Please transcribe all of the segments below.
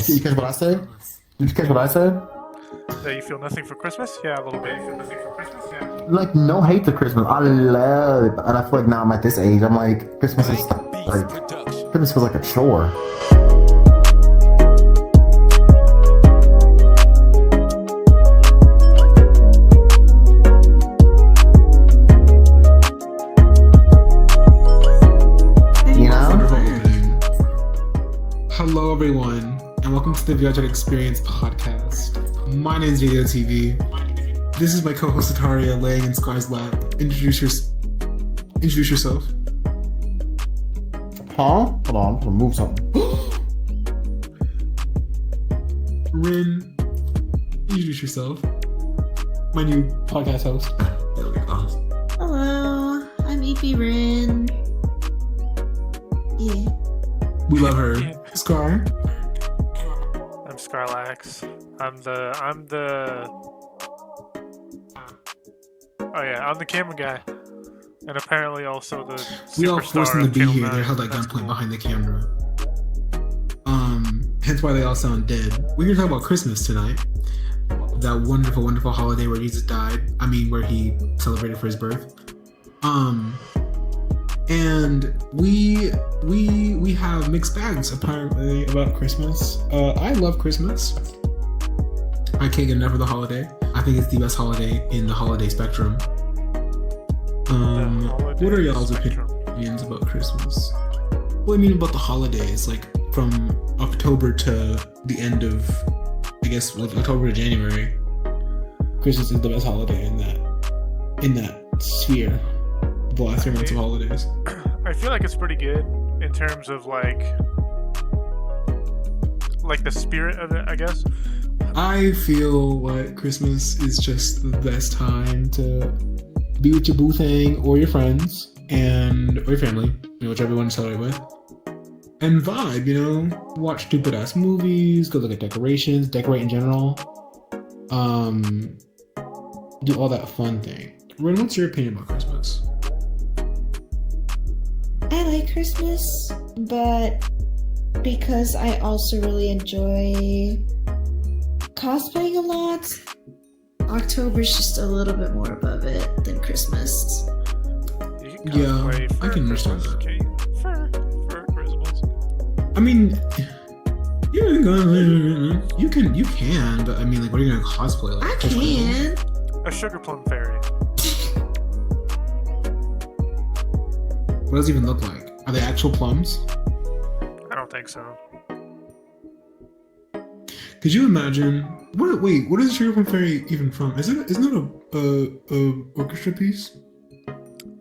Christmas. You catch what I said? Did you catch what I said? That you feel nothing for Christmas? Yeah, a little bit. You feel nothing for Christmas? Yeah. Like, no hate to Christmas. I love it. And I feel like now I'm at this age, I'm like, Christmas is like, Christmas feels like a chore. You know? Hello, everyone, and welcome to the VRChat Experience podcast. My name is Radio TV. This is my co-host Sataria, laying in Sky's lap. Introduce yourself. Huh? Hold on, I'm gonna move something. Rin, introduce yourself. My new podcast host. There we go. Hello, I'm EP Rin. Yeah. We love her. Scar. I'm Scarlax. I'm the camera guy. And apparently also the We all superstar forced them to of be Channel here. 9. They're held at That's gunpoint cool. behind the camera. Hence why they all sound dead. We're gonna talk about Christmas tonight. That wonderful, wonderful holiday where Jesus died. I mean, where he celebrated for his birth. And we have mixed bags apparently about Christmas. I love Christmas. I can't get enough of the holiday. I think it's the best holiday in the holiday spectrum. What are y'all's opinions about Christmas? Well, I mean about the holidays, like from October to the end of, I guess, like October to January. Christmas is the best holiday in that sphere. The last 3 months of holidays. I feel like it's pretty good in terms of like the spirit of it, I guess. I feel like Christmas is just the best time to be with your boo thing or your friends or your family, whichever one you celebrate with, and vibe. Watch stupid ass movies, go look at decorations, decorate in general, do all that fun thing. Ren, what's your opinion about Christmas? I like Christmas, but because I also really enjoy cosplaying a lot, October's just a little bit more above it than Christmas. You can Yeah, cosplay I for can understand Christmas, that. can't you? For Christmas. I mean, you can, but I mean, like, what are you gonna cosplay? Like, I can. A sugar plum fairy. What does it even look like? Are they actual plums? I don't think so. Could you imagine? What is Sugar Plum Fairy even from? Isn't it a orchestra piece?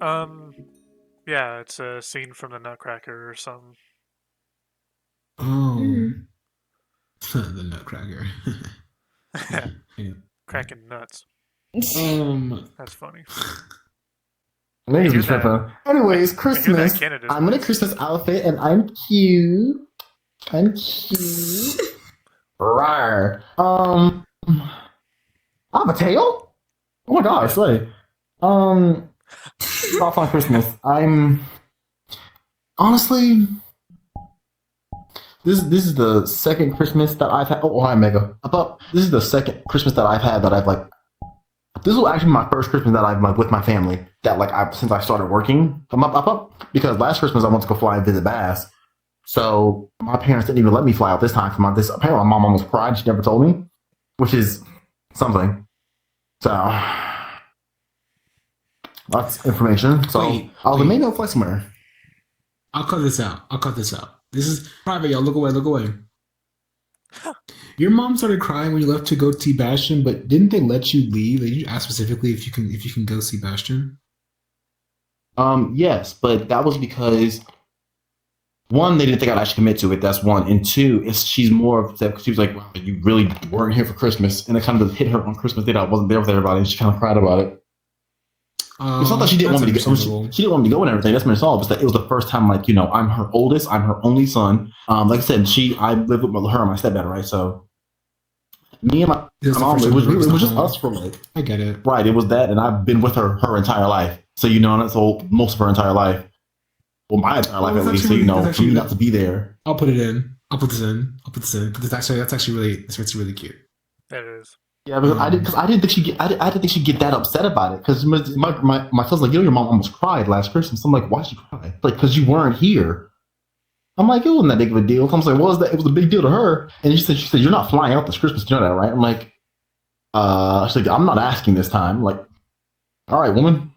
Yeah, it's a scene from the Nutcracker or something. Oh, Mhm. the Nutcracker. Yeah. Cracking nuts. That's funny. Ladies hear and gentlemen. Anyways, I hear that Christmas. Canada's I'm in a nice. Christmas outfit and I'm cute. Rawr. I have a tail? Oh my gosh, like, off on Christmas. I'm honestly, this is the second Christmas that I've had. Oh, hi, Mega. This is the second Christmas that I've had that I've like. This was actually my first Christmas that I've like with my family that since I started working. Because last Christmas I went to go fly and visit Bass. So my parents didn't even let me fly out this time for this. Apparently my mom almost cried. She never told me, which is something. So that's information. So Wait. maybe I'll fly somewhere. I'll cut this out. This is private, y'all. Look away. Your mom started crying when you left to go see Bastion, but didn't they let you leave? Did you ask specifically if you can go see Bastion? Yes, but that was because one, they didn't think I'd actually commit to it. That's one, and two, she's more upset because she was like, "Wow, you really weren't here for Christmas," and it kind of hit her on Christmas Day that I wasn't there with everybody, and she kind of cried about it. It's not that she didn't want me to go. She didn't want me to go and everything. That's what it's all. It's that it was the first time, like, I'm her oldest, I'm her only son. Like I said, I live with her and my stepdad, right? So me and my mom, it was just us for like. I get it. Right, it was that, and I've been with her entire life. So so most of her entire life. Well, my entire life at least. So for me not to be there. I'll put it in. I'll put this in. I'll put this in. That's actually really cute. That is. Yeah, because I didn't think I didn't think she'd get that upset about it. Because my son's like, your mom almost cried last Christmas. I'm like, why'd she cry? Like, because you weren't here. I'm like, it wasn't that big of a deal. I'm like, what was that? It was a big deal to her. And she said, you're not flying out this Christmas. You know that, right? I'm like, she's like, I'm not asking this time. I'm like, all right, woman,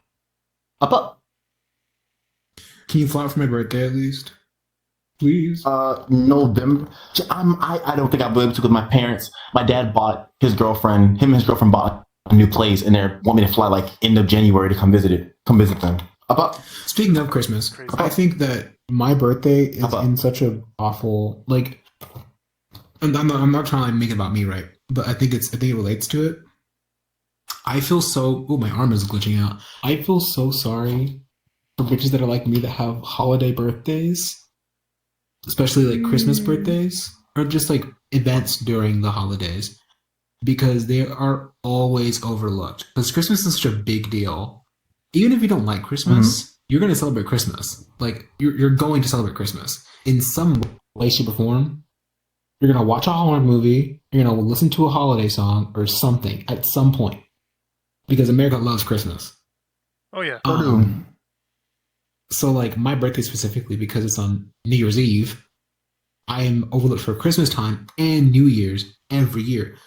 up. Can you fly out for my birthday at least? Please. November. I don't think I'll be able to because my parents. My dad bought his girlfriend. Him and his girlfriend bought a new place, and they want me to fly like end of January to come visit them. Up. Speaking of Christmas, Crazy. I think that my birthday is in such a awful like. I'm not trying to make it about me, right? But I think it relates to it. I feel so. Oh, my arm is glitching out. I feel so sorry for bitches that are like me that have holiday birthdays, especially like Christmas birthdays, or just like events during the holidays, because they are always overlooked. Because Christmas is such a big deal. Even if you don't like Christmas, you're going to celebrate Christmas. Like, you're going to celebrate Christmas in some way, shape, or form. You're going to watch a holiday movie. You're going to listen to a holiday song or something at some point. Because America loves Christmas. Oh yeah. So, like, my birthday specifically, because it's on New Year's Eve, I am overlooked for Christmas time and New Year's every year.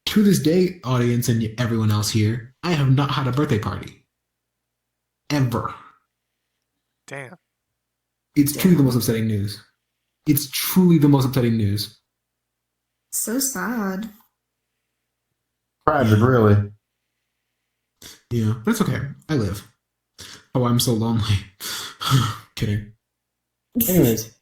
To this day, audience and everyone else here, I have not had a birthday party. Ever. Damn. It's truly the most upsetting news. It's truly the most upsetting news. So sad. Tragic, really. Yeah, but it's okay. I live. Oh, I'm so lonely. Kidding. Anyways.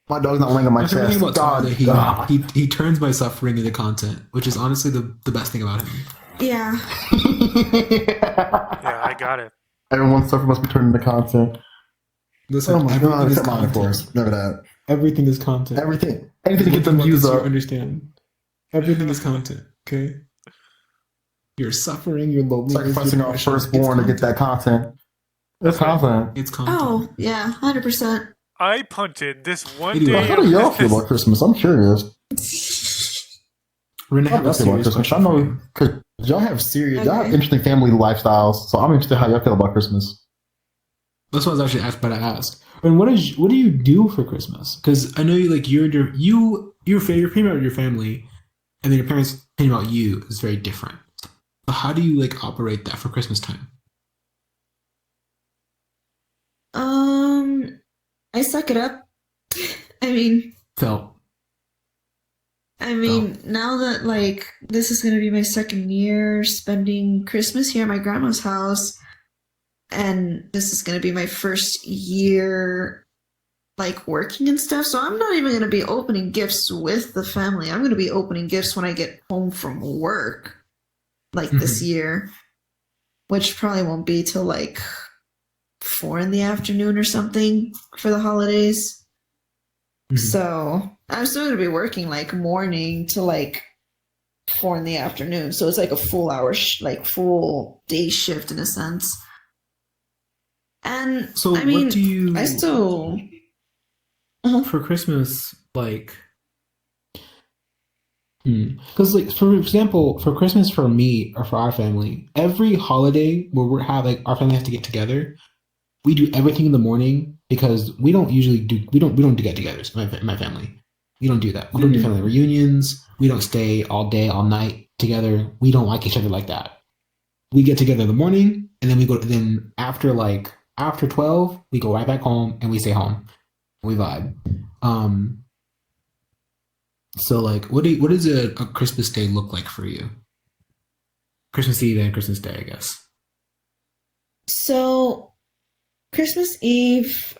My dog's not laying on my After chest. about God, God, he turns my suffering into content, which is honestly the best thing about him. Yeah. Yeah, I got it. Everyone's suffering must be turned into content. Listen, Oh my everything God, is come on, of content. course. Remember that. Everything is content. Anything to get them views You up. understand? Everything is content. Okay. Your suffering, your loneliness, Sacrificing your our depression, firstborn to it's get that content. It's content. It's content. Oh, yeah, 100%. I punted this one Anyway. day. How do y'all feel about Christmas? I'm curious. We're gonna How have do a y'all feel about serious Christmas? I question for know you. because y'all have y'all have Okay. interesting family lifestyles, so I'm interested how y'all feel about Christmas. That's what I was actually asked, but I asked. And what do you do for Christmas? Because I know you're pretty much your family, and then your parents thinking about you is very different. So how do you like operate that for Christmas time? I suck it up. I mean, Felt. now that like this is gonna be my second year spending Christmas here at my grandma's house, and this is gonna be my first year like working and stuff, so I'm not even gonna be opening gifts with the family. I'm gonna be opening gifts when I get home from work, like this year, which probably won't be till like 4 in the afternoon or something for the holidays. So I'm still gonna be working like morning to like 4 in the afternoon. So it's like a full hour, full day shift in a sense. And So I mean, what do you I still for Christmas like? Because like for example, for Christmas for me or for our family, every holiday where our family has to get together, we do everything in the morning because we don't do get-togethers. My family, we don't do that. We don't do family reunions. We don't stay all day all night together. We don't like each other like that. We get together in the morning and then we go. Then after 12, we go right back home and we stay home. We vibe. So like, what does a Christmas day look like for you? Christmas Eve and Christmas Day, I guess. So Christmas Eve,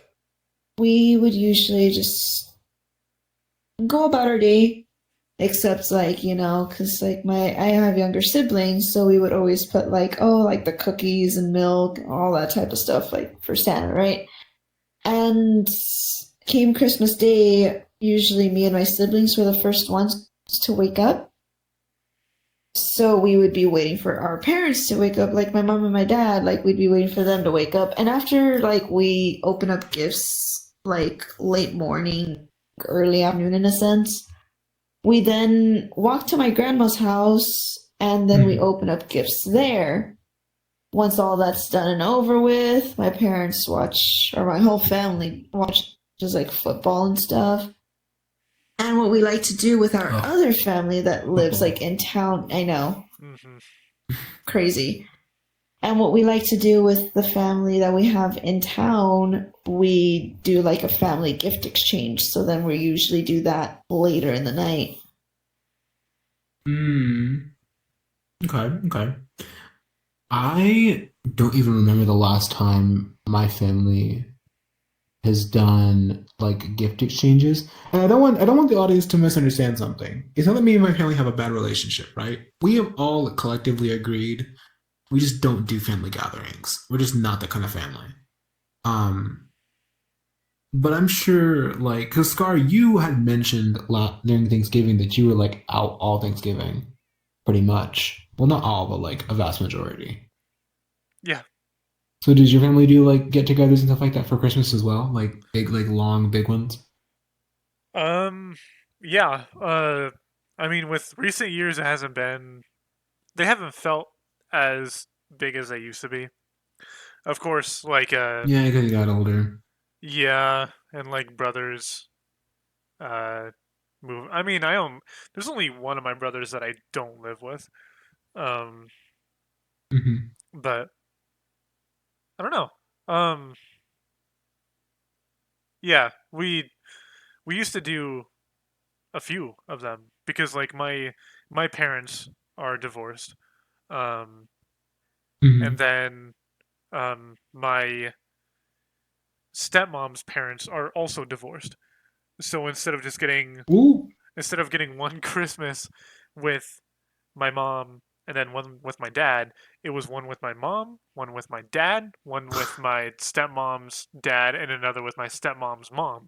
we would usually just go about our day, except like, because like I have younger siblings, so we would always put like the cookies and milk, all that type of stuff like for Santa, right? And came Christmas Day, usually me and my siblings were the first ones to wake up. So we would be waiting for our parents to wake up, like my mom and my dad, like we'd be waiting for them to wake up. And after like we open up gifts like late morning, early afternoon in a sense, we then walk to my grandma's house and then we open up gifts there. Once all that's done and over with, my parents watch, or my whole family watches like football and stuff. And what we like to do with our other family that lives like in town, I know, crazy. And what we like to do with the family that we have in town, we do like a family gift exchange. So then we usually do that later in the night. Okay. I don't even remember the last time my family has done like gift exchanges. And I don't want the audience to misunderstand something. It's not that me and my family have a bad relationship, right? We have all collectively agreed we just don't do family gatherings. We're just not that kind of family. But I'm sure, like, because Scar, you had mentioned during Thanksgiving that you were like out all Thanksgiving, pretty much. Well, not all, but like a vast majority. Yeah. So does your family do like get-togethers and stuff like that for Christmas as well? Like big, like long, big ones? Yeah. I mean, with recent years, they haven't felt as big as they used to be. Of course, like, Yeah, because you got older. yeah, and like brothers, move. I mean, there's only one of my brothers that I don't live with. But I don't know. Yeah, we used to do a few of them because like my parents are divorced. And then my stepmom's parents are also divorced. So instead of getting one Christmas with my mom and then one with my dad, it was one with my mom, one with my dad, one with my stepmom's dad, and another with my stepmom's mom.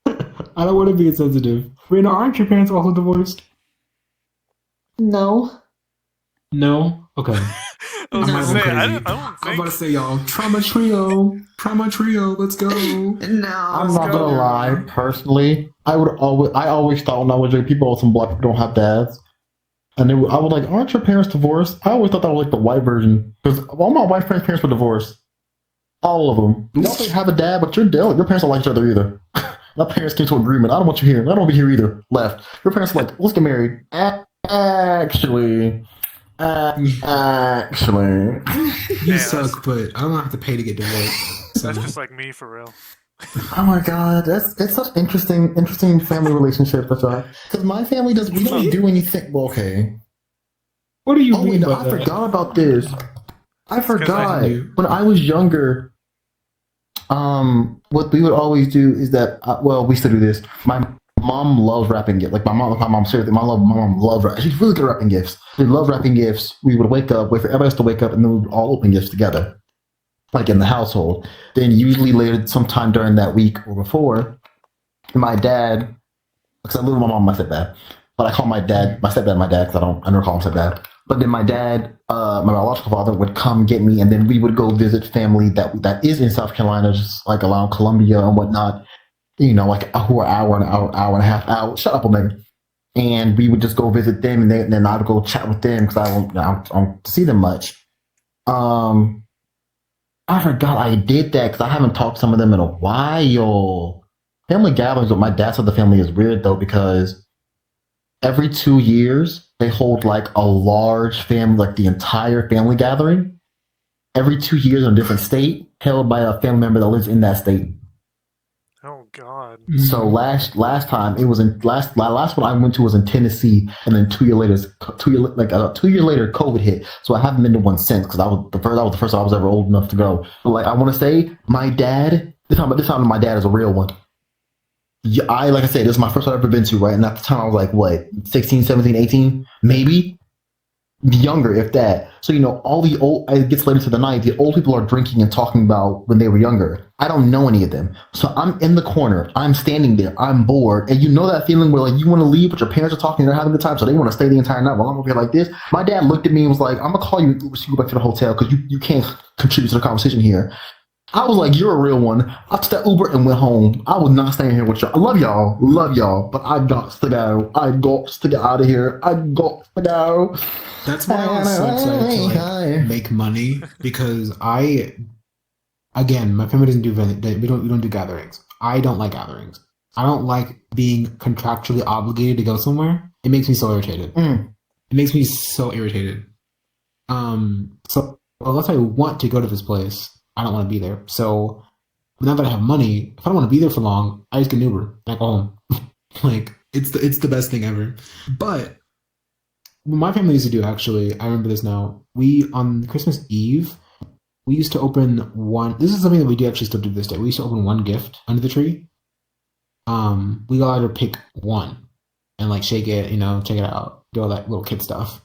I don't want to be insensitive. Rena, aren't your parents also divorced? No. No? Okay. I was gonna say, I don't I'm think. about to say, y'all, trauma trio, let's go. No. I'm not gonna lie. Personally, I always thought when I was young, people, some black people don't have dads, and I was like, "Aren't your parents divorced?" I always thought that was like the white version because all my white friends' parents were divorced, all of them. Y'all think have a dad, but your parents don't like each other either. My parents came to an agreement. I don't want you here. I don't want to be here either. Left. Your parents were like, let's get married. Actually. You suck, but I don't have to pay to get divorced. So. That's just like me for real. Oh my god, it's such interesting family relationship that's right. Because my family we don't do anything. Well, okay. What do you mean? I forgot about this. I forgot when I was younger. What we would always do is that we still do this. My mom loves wrapping gifts. Like my mom seriously, my mom loves. She's really good at wrapping gifts. She loves wrapping gifts. We would wake up, wait for everybody else to wake up, and then we would all open gifts together, like in the household. Then usually later, sometime during that week or before, my dad, because I live with my mom and my stepdad, but I call my stepdad my dad because I never call him stepdad. But then my dad, my biological father, would come get me, and then we would go visit family that is in South Carolina, just like around Columbia and whatnot. You know, like who are hour and a half out. Shut up, Omega. And we would just go visit them, and then I would go chat with them because I don't see them much. I forgot I did that because I haven't talked to some of them in a while. Family gatherings with my dad's side of the family is weird though because every 2 years they hold like a large family, like the entire family gathering. Every 2 years in a different state, held by a family member that lives in that state. Oh God! So last time it was last one I went to was in Tennessee, and then 2 years later, 2 years later, COVID hit. So I haven't been to one since because that was the first time I was ever old enough to go. But like I want to say, my dad. This time my dad is a real one. Yeah, like I said, this is my first one I've ever been to, right? And at the time I was like, what, 16, 17, 18, maybe. younger, if that. So, all the old, it gets later to the night, the old people are drinking and talking about when they were younger. I don't know any of them. So I'm in the corner, I'm standing there, I'm bored. And that feeling where like you want to leave, but your parents are talking, they're having a good time, so they want to stay the entire night while I'm over here like this. My dad looked at me and was like, I'm going to call you so you go back to the hotel because you can't contribute to the conversation here. I was like, you're a real one. I took that Uber and went home. I was not staying here with y'all. I love y'all, but I got to go. I got to get out of here. I got to go. That's why I was so excited to make money, because my family doesn't do we don't do gatherings. I don't like gatherings. I don't like being contractually obligated to go somewhere. It makes me so irritated. It makes me so irritated. So unless I want to go to this place, I don't want to be there. So now that I have money, if I don't want to be there for long, I just get an Uber and I go home. Like it's the best thing ever. But what my family used to do, actually, I remember this now. We on Christmas Eve, we used to open one. This is something that we do actually still do this day. We used to open one gift under the tree. We got to pick one and like shake it, check it out, do all that little kid stuff.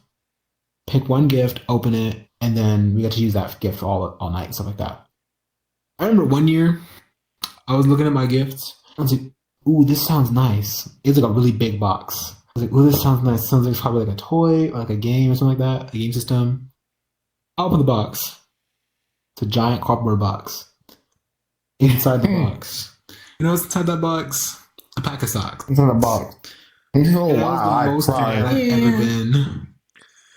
Pick one gift, open it, and then we got to use that gift all night and stuff like that. I remember one year, I was looking at my gifts. I was like, "Ooh, this sounds nice." It's like a really big box. I was like, "Ooh, this sounds nice." It sounds like probably like a toy or like a game or something like that, a game system. I open the box. It's a giant cardboard box. Inside the box, what's inside that box? A pack of socks. Inside the box. Oh, wow! That was the most mad I've ever been.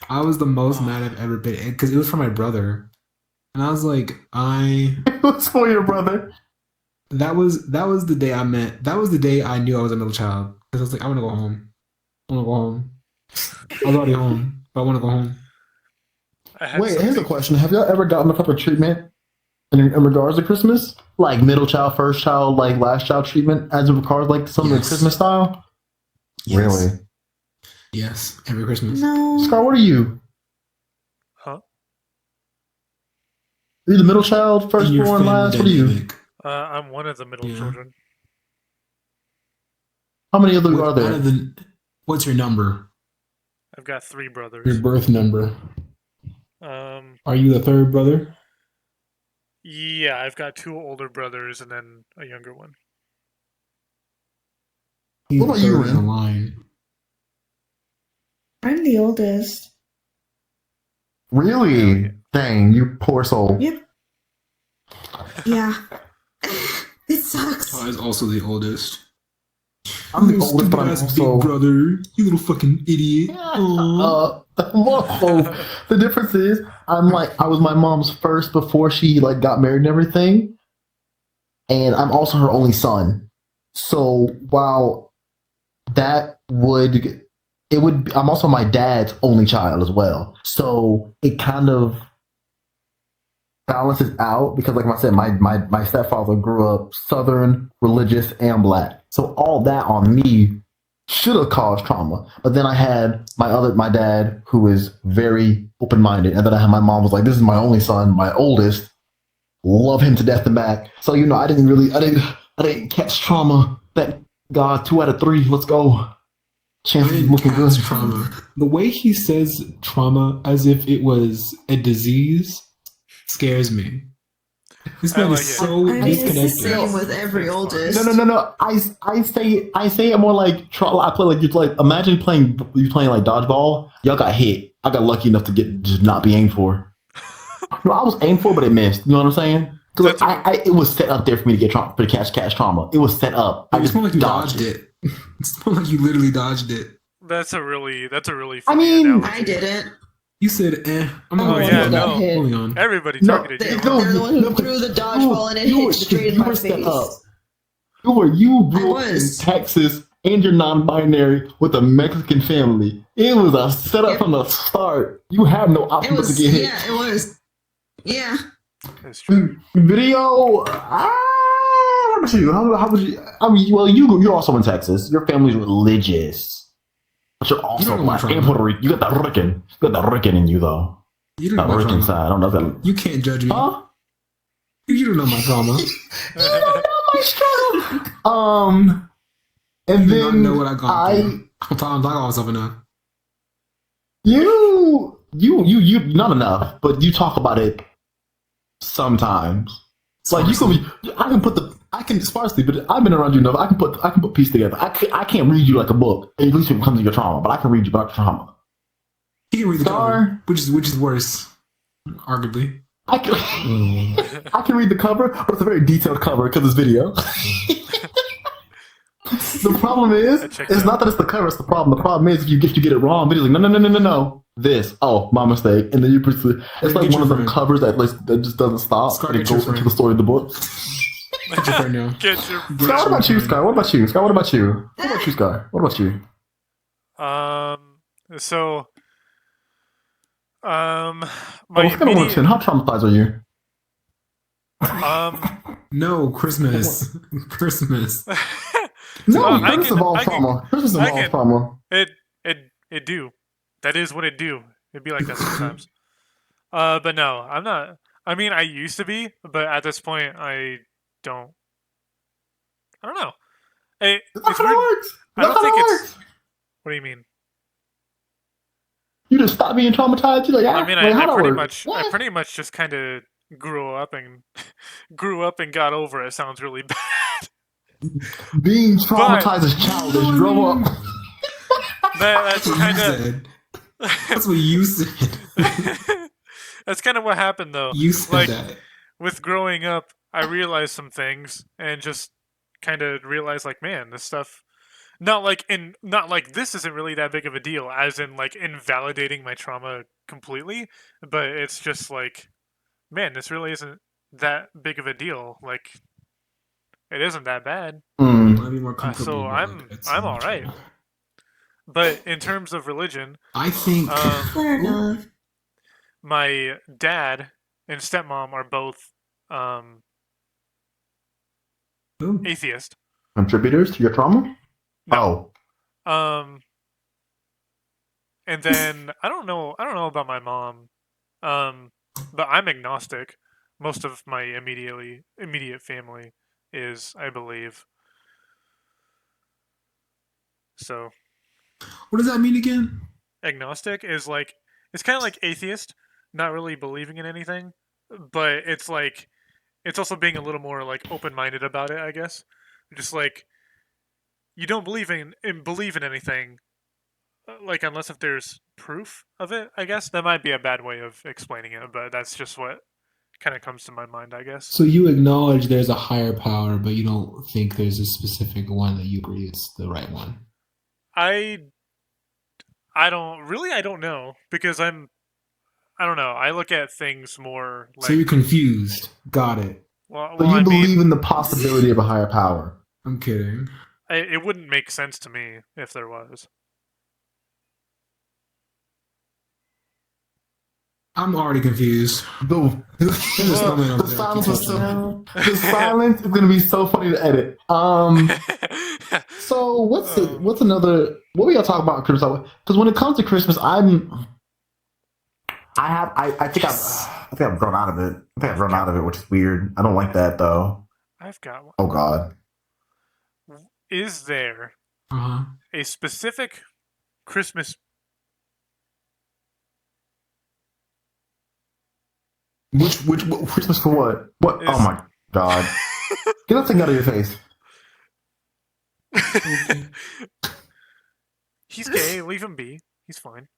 I was the most mad I've ever been because it was for my brother, and I was like, It was for your brother. That was the day I met. That was the day I knew I was a middle child, because I was like, I want to go home. I was already home, but I want to go home. Wait, here's a question: have y'all ever gotten a type of treatment in regards to Christmas, like middle child, first child, like last child treatment, as it regards like some of the Christmas style? Yes. Really? Yes, every Christmas. No. Scar, what are you? Huh? Are you the middle child, firstborn, last? What are you? I'm one of the middle children. How many of them are there? What's your number? I've got 3 brothers. Your birth number. Are you the third brother? Yeah, I've got 2 older brothers and then a younger one. He's what about you in the line? I'm the oldest. Really? Yeah. Dang, you poor soul. Yep. Yeah. It sucks. I was also the oldest. I'm the oldest, but I'm also big brother. You little fucking idiot. The difference is, I was my mom's first before she got married and everything, and I'm also her only son. So while I'm also my dad's only child as well. So it kind of balances out because, like I said, my stepfather grew up Southern, religious, and black. So all that on me should have caused trauma. But then I had my dad, who is very open-minded, and then I had my mom was like, "This is my only son, my oldest. Love him to death and back." So I didn't catch trauma. Thank God, 2 out of 3. Let's go. Chances looking good. Trauma. The way he says trauma as if it was a disease scares me. This man is so disconnected. It's the same with every oldest. No. I say it more like I play imagine you playing like dodgeball. Y'all got hit. I got lucky enough to just not be aimed for. No, I was aimed for, but it missed. You know what I'm saying? Because it was set up there for me to get to catch trauma. It was set up. It's more like you dodged it. It's more like you literally dodged it. That's a really funny analogy. I didn't. You said, I'm not Hold on. Everybody targeted you. They're the one who threw the dodgeball and it hit straight in my face. You grew up in Texas and you're non-binary with a Mexican family. It was a setup from the start. You have no option but to get hit. Yeah, it was. Yeah. That's true. Video. How would you? I mean, well, you're also in Texas. Your family's religious. But you're also black and Puerto Rican. You got the Rican in you, though. You don't know my Rican side. I don't know that. You can't judge me. Huh? You don't know my trauma. You don't know my struggle. And then know what I got through. I'm talking about myself enough. You you not enough, but you talk about it sometimes. It's like I can sparsely, but I've been around you enough. I can put pieces together. I can't read you like a book. At least when it comes to your trauma, but I can read you about your trauma. He can read the cover, which is worse, arguably. I can read the cover, but it's a very detailed cover because it's video. The problem is, it's not that it's the cover, it's the problem. The problem is if you get it wrong, video's like, no. This. Oh, my mistake. And then you proceed. It's like one of the covers that just doesn't stop. Scar, and it goes into the story of the book. Get your friend now. Scar, what about you, Scar? What about you, Scar? What about you? What about you, Scar? What about you? My immediate... How traumatized are you? No, Christmas. Christmas. No, Christmas involves trauma. Christmas involves trauma. It do. That is what it do. It'd be like that sometimes. But no, I'm not. I mean, I used to be, but at this point, I don't. I don't know. That's how it works. I don't think it's. What do you mean? You just stop being traumatized. You're like, I mean, I pretty much just kind of grew up and got over it. Sounds really bad. Being traumatized is childish. Grow up. That's kind of. That's what you said. That's kind of what happened, though. You said like, that. With growing up, I realized some things and just kind of realized, like, man, this stuff. Not like this isn't really that big of a deal, as in like invalidating my trauma completely, but it's just like, man, this really isn't that big of a deal. Like, it isn't that bad. So I'm all right. But in terms of religion, I think my dad and stepmom are both atheist. Contributors to your trauma? No. And then I don't know about my mom. But I'm agnostic. Most of my immediate family is, I believe. So what does that mean again? Agnostic is like, it's kind of like atheist, not really believing in anything, but it's like, it's also being a little more like open-minded about it, I guess. Just like, you don't believe in anything, like, unless if there's proof of it, I guess. That might be a bad way of explaining it, but that's just what kind of comes to my mind, I guess. So you acknowledge there's a higher power, but you don't think there's a specific one that you agree is the right one. I don't know, because I don't know. I look at things more like... So you're confused. Got it. Well, you believe in the possibility of a higher power. I'm kidding. It wouldn't make sense to me if there was. I'm already confused. The silence is going to be so funny to edit. So what's another? What we got to talk about Christmas? Because when it comes to Christmas, I think I've grown out of it. I think I've grown out of it, which is weird. I don't like that though. I've got one. Oh God. Is there a specific Christmas? Which Christmas for what? What? Oh my God! Get that thing out of your face. He's gay. Leave him be. He's fine.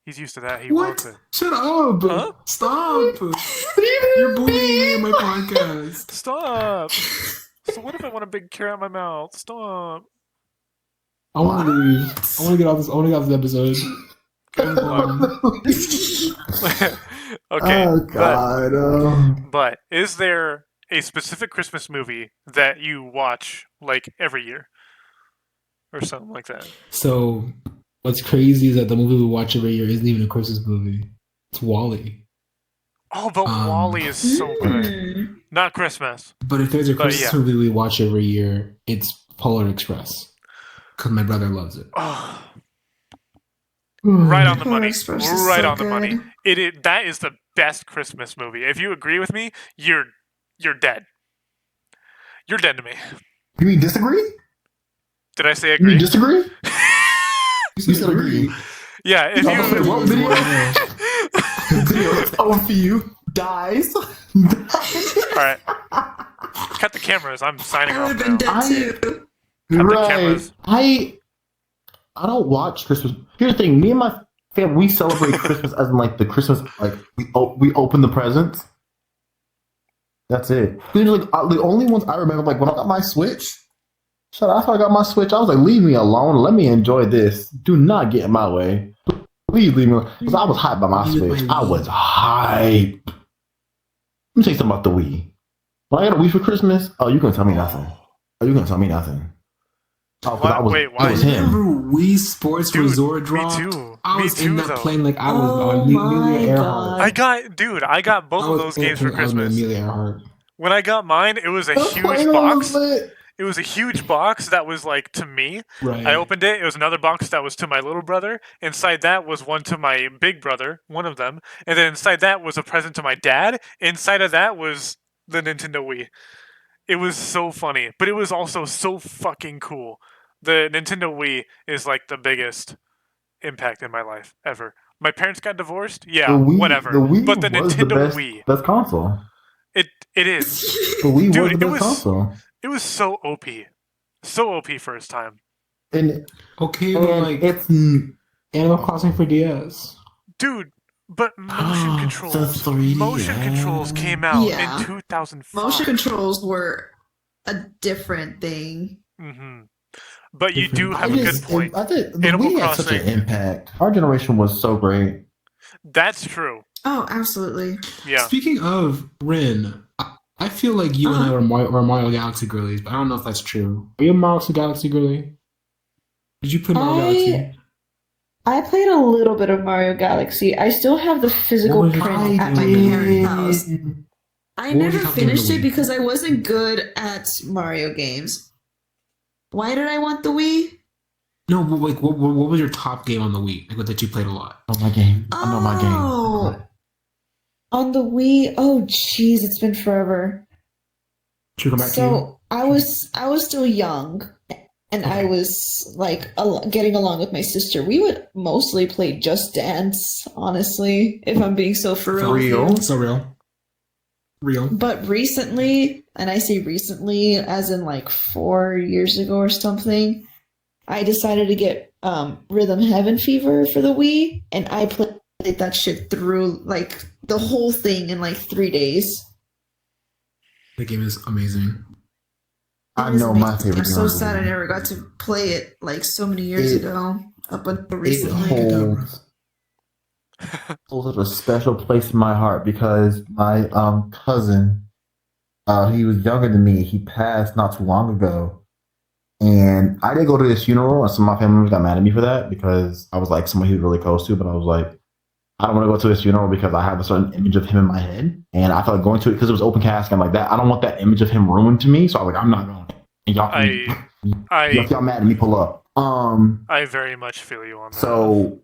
He's used to that. He what? wants it. Shut up! Huh? Stop! You're bullying me in my podcast. Stop! So what if I want a big carrot out my mouth? Stop! I want to leave. I want to get off this. I want to get off this episode. Okay. Oh God. But is there a specific Christmas movie that you watch like every year, or something like that? So, what's crazy is that the movie we watch every year isn't even a Christmas movie. It's WALL-E. Oh, but WALL-E is so good. Not Christmas. But if there's a Christmas movie we watch every year, it's Polar Express. Because my brother loves it. Oh. Right on the money. Right on the good. money. That is the best Christmas movie. If you agree with me, you're dead. You're dead to me. You mean disagree? Did I say agree? You mean disagree? You said agree. Yeah, if you... What video? It's over for you. Dies. All right. Cut the cameras. I'm signing I would off have been now. dead too. Cut the cameras. I don't watch Christmas. Here's the thing. Me and my family, we celebrate Christmas as in like the Christmas, like we open the presents. That's it. Like, the only ones I remember, like when I got my Switch. Shut up! After I got my Switch, I was like, "Leave me alone. Let me enjoy this. Do not get in my way. Please leave me alone." Because I was hyped by my Switch. I was hyped. Let me tell you something about the Wii. When I got a Wii for Christmas, oh, you gonna tell me nothing? Oh, you gonna tell me nothing? Oh, What? Wait, why? It was him. Remember Wii Sports Dude, Resort me dropped? too. I Me was too, in that though. plane like I was Oh on Amelia my Earhart. God. I got both I of was those in games for that plane, I was with Christmas. Amelia Earhart. When I got mine, it was a That huge plane box. was lit. It was a huge box that was like to me. Right. I opened it. It was another box that was to my little brother. Inside that was one to my big brother, one of them. And then inside that was a present to my dad. Inside of that was the Nintendo Wii. It was so funny, but it was also so fucking cool. The Nintendo Wii is like the biggest impact in my life ever. My parents got divorced. Yeah, whatever. The Wii But the was Nintendo the Wii, best console. it is. The Wii Dude, was the it best was- console. It was so OP. So OP for its time. And Okay, but like it's Animal Crossing for DS. Dude, but motion controls. The 3DS. Motion controls came out Yeah. in 2005. Motion controls were a different thing. Mm-hmm. But you do Different- have a good point. I think the Animal Wii had such an Crossing. impact. Our generation was so great. That's true. Oh, absolutely. Yeah. Speaking of Rin, I feel like you and I were Mario Galaxy girlies, but I don't know if that's true. Are you a Mario Galaxy girly? Did you play Mario Galaxy? I played a little bit of Mario Galaxy. I still have the physical What was your print top at my game? parents' house. I What was never your top game of finished the it Wii? because I wasn't good at Mario games. Why did I want the Wii? No, but like, what was your top game on the Wii? Like, what that you played a lot? I know my game. I know my game. Oh. On the Wii, oh jeez, it's been forever. Should we come back to So I was still young, and I was like getting along with my sister. We would mostly play Just Dance, honestly, if I'm being so for real. with Real. you. you? So real. But recently, and I say recently, as in like 4 years ago or something, I decided to get Rhythm Heaven Fever for the Wii, and I played that shit through like the whole thing in like 3 days. The game is amazing. I It is know my amazing. favorite I'm game so on the sad I Wii. never got to play it like so many years It- ago, up until It recently. holds a special place in my heart because my cousin, he was younger than me. He passed not too long ago, and I didn't go to his funeral. And some of my family members got mad at me for that because I was like someone he was really close to. But I was like, I don't want to go to his funeral because I have a certain image of him in my head, and I felt like going to it because it was open casket. I'm like that. I don't want that image of him ruined to me. So I was like, I'm not going. And I y'all mad at me? Pull up. I very much feel you on that. So,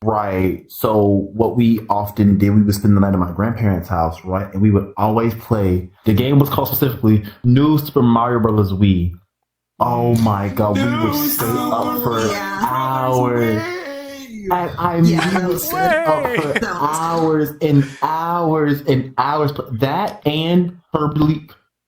right. So, what we often did, we would spend the night at my grandparents' house, right? And we would always play. The game was called specifically New Super Mario Brothers Wii. Oh my god, we would stay up for hours. And I mean, Yeah, that we would was stay up good. for That was hours and hours and hours. That and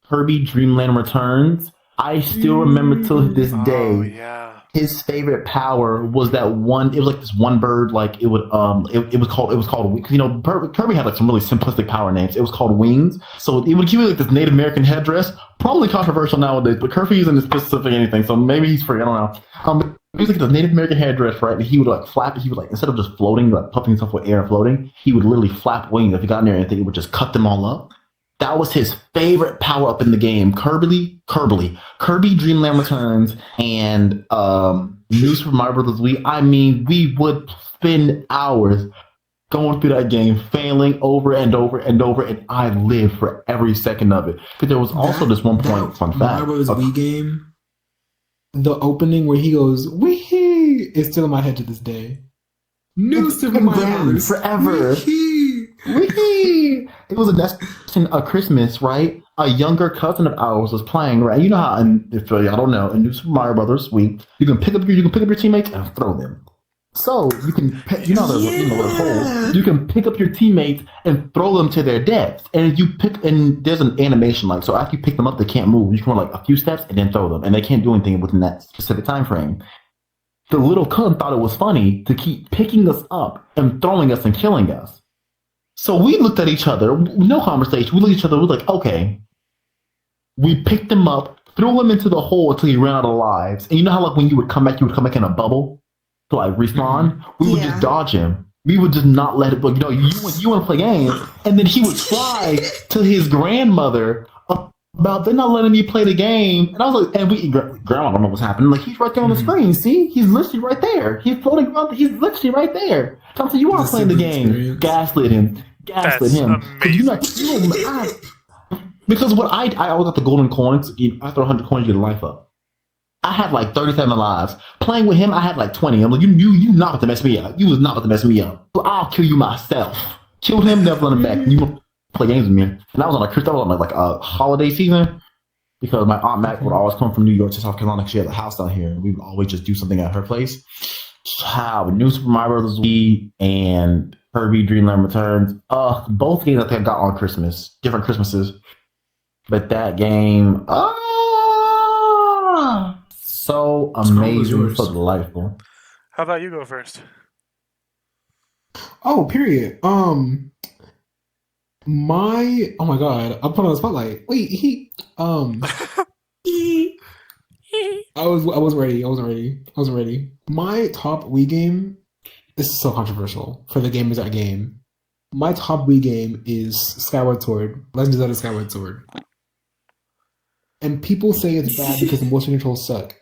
Kirby Dream Land Returns. I still remember till this day. Oh yeah. His favorite power was that one. It was like this one bird. Like it would. It was called. You know, Kirby had like some really simplistic power names. It was called Wings. So it would give you like this Native American headdress. Probably controversial nowadays, but Kirby isn't specific anything. So maybe he's free. I don't know. He was like the Native American headdress, right? And he would like flap it. He would like, instead of just floating, like puffing himself with air and floating, he would literally flap wings. If he got near anything, it would just cut them all up. That was his favorite power up in the game. Kirby Dream Land Returns, and New Super Mario Brothers Wii. I mean, we would spend hours going through that game, failing over and over and over, and I lived for every second of it. But there was also this one point, fun fact. Mario Bros. Wii game, the opening where he goes, "Wee!" is still in my head to this day. New Super Mario Bros. Forever. Wee! Wee! It was a Christmas, right? A younger cousin of ours was playing, right? You know how, if y'all don't know, in New Super Mario Brothers Wii, you can pick up your teammates and throw them. So you can, the hole. Yeah. You can pick up your teammates and throw them to their deaths. And there's an animation like so. After you pick them up, they can't move. You can run like a few steps and then throw them, and they can't do anything within that specific time frame. The little cub thought it was funny to keep picking us up and throwing us and killing us. So we looked at each other, no conversation. We looked at each other. We were like, okay. We picked him up, threw him into the hole until he ran out of lives. And you know how like when you would come back in a bubble to like respawn? We would just dodge him. We would just not let it. But you want to play games, and then he would cry to his grandmother about they're not letting me play the game. And I was like, and grandma don't know what's happening. Like he's right there on the screen. See, he's literally right there. He's floating around. He's literally right there. So you are playing the game. Gaslit him. Because what I always got the golden coins. After 100 coins, you get a life up. I had like 37 lives. Playing with him, I had like 20. I'm like, you not about to mess me up. You was not about to mess me up. So I'll kill you myself. Killed him, never let him back. You want to play games with me? And that was on like a holiday season because my aunt Mac would always come from New York to South Carolina. She had a house down here, and we would always just do something at her place. New Super Mario Bros. Wii and Kirby Dream Land Returns. Both games I think I got on Christmas, different Christmases. But that game, so amazing, so delightful. How about you go first? Oh, period. Oh my god, I'm put on the spotlight. Wait, I wasn't ready. My top Wii game, this is so controversial for the gamers that game. My top Wii game is Skyward Sword, Legend of Zelda Skyward Sword. And people say it's bad because the motion controls suck.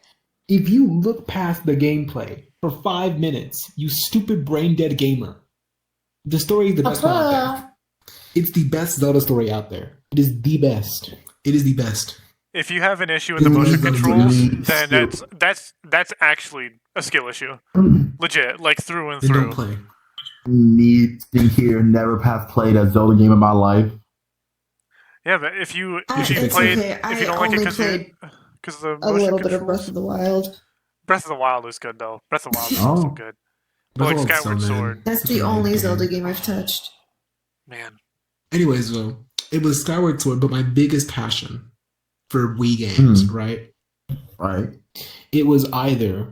If you look past the gameplay for 5 minutes, you stupid brain dead gamer, the story is the best one out there. It's the best Zelda story out there. It is the best. It is the best. If you have an issue with the motion controls, then that's actually a skill issue. Legit, like through and Then through. don't play. Need to hear never have played a Zelda game in my life. Yeah, but if you It's played, okay. if you don't like it because the a motion little bit of controls- Breath of the Wild. Breath of the Wild is good though. Breath of the Wild is also good. But like Breath of the Skyward Wild's so Sword, good. That's It's the a really only good Zelda game. game I've touched. man. Anyways, though, it was Skyward Sword, but my biggest passion for Wii games, right? Right. It was either,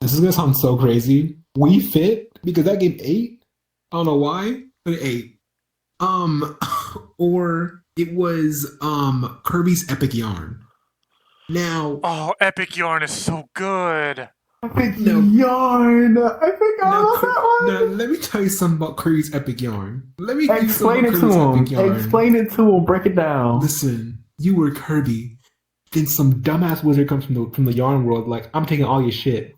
this is gonna sound so crazy, Wii Fit, because that game ate. I don't know why, but it ate. Or it was Kirby's Epic Yarn. Now, Oh, Epic Yarn is so good. Epic Yarn. I forgot about that one. now, let me tell you something about Kirby's Epic Yarn. Let me Explain it to him. Explain it to him. Break it down. Listen, you were Kirby. Then some dumbass wizard comes from the yarn world, like, I'm taking all your shit.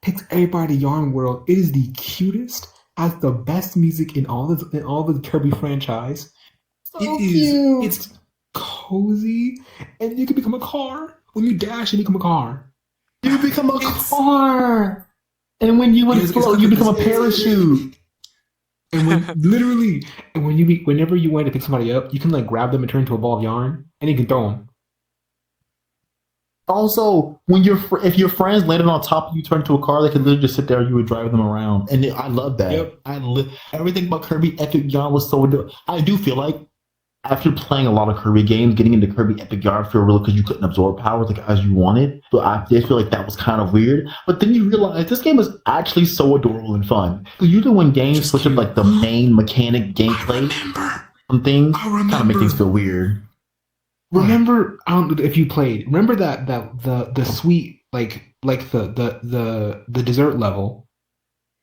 Takes everybody to yarn world. It is the cutest, has the best music in all the Kirby franchise. So cute. It's cozy, and you can become a car. When you dash, you become a car. You become a car. And when you explode, you become a parachute. And whenever you want to pick somebody up, you can like grab them and turn into a ball of yarn, and you can throw them. Also, when if your friends landed on top of you, turn into a car, they could literally just sit there and you would drive them around. And I love that. Yep. Everything about Kirby Epic Yarn was so dope. I do feel like after playing a lot of Kirby games, getting into Kirby Epic Yarn feel really because you couldn't absorb powers like as you wanted. So I did feel like that was kind of weird. But then you realize this game is actually so adorable and fun. So usually when games switch up like the main mechanic gameplay, some things kind of make things feel weird. Remember, I don't know if you played. Remember that the sweet like the dessert level,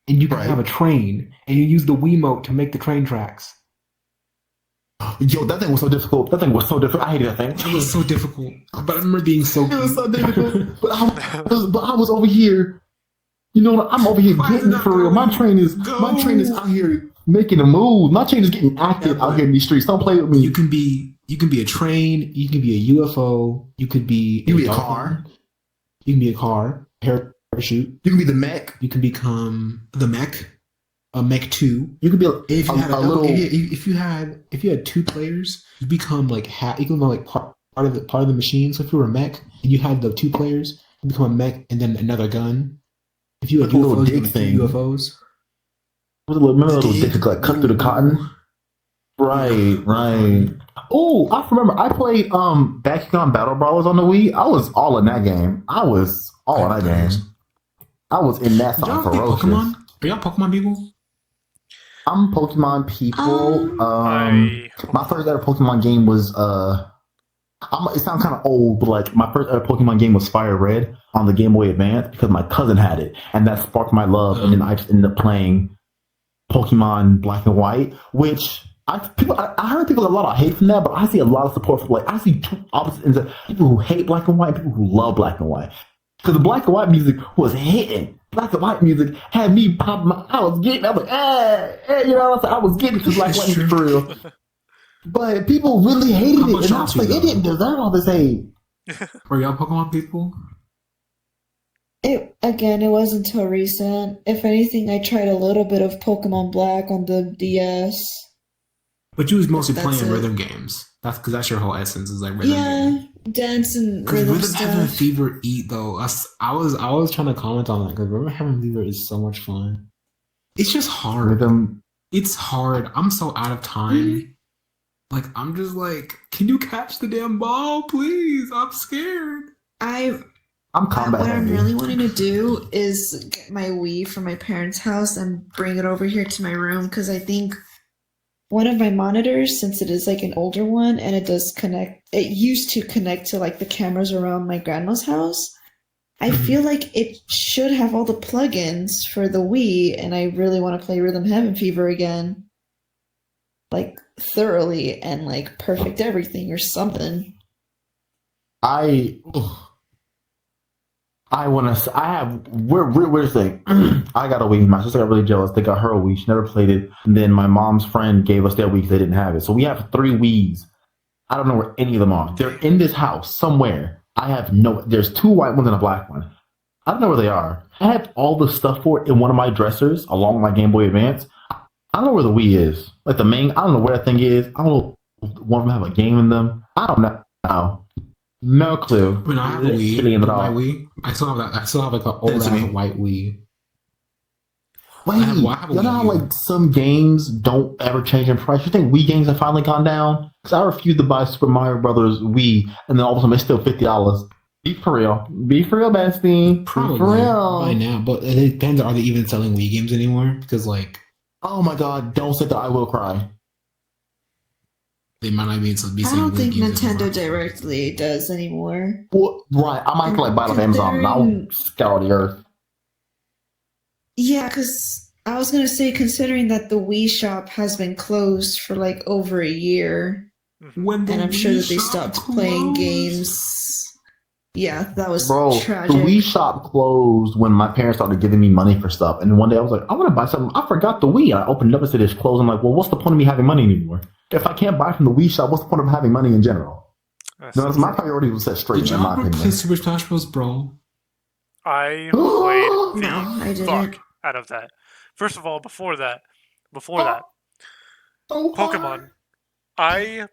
and you can have a train, and you use the Wiimote to make the train tracks. Yo, that thing was so difficult. I hated that thing. It was so difficult, but I remember being so. It was so difficult. but I was over here. You know, I'm over here getting it for real. My train is out here making a move. My train is getting active out here in these streets. Don't play with me. You can be a train. You can be a UFO. You could be a car. You can be a car. Parachute. You can be the mech. You can become the mech. A mech 2. You could be like, if you had 2 players, you become like you can like part of the machine. So if you were a mech and you had the 2 players, you become a mech and then another gun. If you like a little dick thing. UFOs. Remember the little dick that like cut through the cotton? Right. Oh, I remember. I played Bakugan Battle Brawlers on the Wii. I was all in that game. I was in that song ferocious. Pokemon? Are y'all Pokemon people? I'm Pokemon people. My first ever Pokemon game was it sounds kind of old, but like my first ever Pokemon game was Fire Red on the Game Boy Advance because my cousin had it, and that sparked my love. And then I just ended up playing Pokemon Black and White, which I heard people a lot of hate from that, but I see a lot of support for I see two opposite ends of people who hate Black and White and people who love Black and White. Because the Black and White music was hitting. Black and White music had me popping I was like, I was getting to Black and White music for real. But people really hated it, and I was like, it didn't deserve all this hate. Were y'all Pokemon people? It wasn't until recent. If anything, I tried a little bit of Pokemon Black on the DS. But you was mostly playing rhythm games. That's because that's your whole essence is like rhythm games. Dance and rhythm stuff. Having Fever eat though. I was trying to comment on that because Rhythm Having Fever is so much fun. It's just hard. Rhythm. It's hard. I'm so out of time. Like I'm just like, can you catch the damn ball, please? I'm scared. I'm combat What heavy. I'm really wanting to do is get my Wii from my parents' house and bring it over here to my room because I think one of my monitors, since it is like an older one and it does connect, it used to connect to like the cameras around my grandma's house. I feel like it should have all the plugins for the Wii, and I really want to play Rhythm Heaven Fever again, like thoroughly and like perfect everything or something. Weird thing. I got a Wii. My sister got really jealous. They got her a Wii. She never played it. And then my mom's friend gave us their Wii because they didn't have it. So we have 3 Wiis. I don't know where any of them are. They're in this house somewhere. There's 2 white ones and a black one. I don't know where they are. I have all the stuff for it in one of my dressers along with my Game Boy Advance. I don't know where the Wii is. Like the main, I don't know where that thing is. I don't know if one of them have a game in them. I don't know. No clue. When I have a Wii, my Wii, I still have that. I still have like an old ass white Wii. Wait, you know how like some games don't ever change in price? You think Wii games have finally gone down? Because I refused to buy Super Mario Brothers Wii, and then all of a sudden it's still $50. Be for real, bestie. Probably for real. By now, but it depends. Are they even selling Wii games anymore? Because like, oh my god, don't say that. I will cry. They might not be able to be. I don't think Nintendo directly does anymore. Well, right, I might like buy it on Amazon and I'll scour the earth. Yeah, because I was going to say, considering that the Wii shop has been closed for like over a year, and I'm sure that they stopped playing games. Yeah, that was tragic. The Wii shop closed when my parents started giving me money for stuff. And one day I was like, I want to buy something. I forgot the Wii. I opened it up and said it's closed. I'm like, well, what's the point of me having money anymore? If I can't buy from the Wii shop, what's the point of having money in general? No, my priority was set straight, in my opinion. Did you ever play Super Smash Bros, bro? I played I didn't. fuck out of that. First of all, before that, Pokemon. I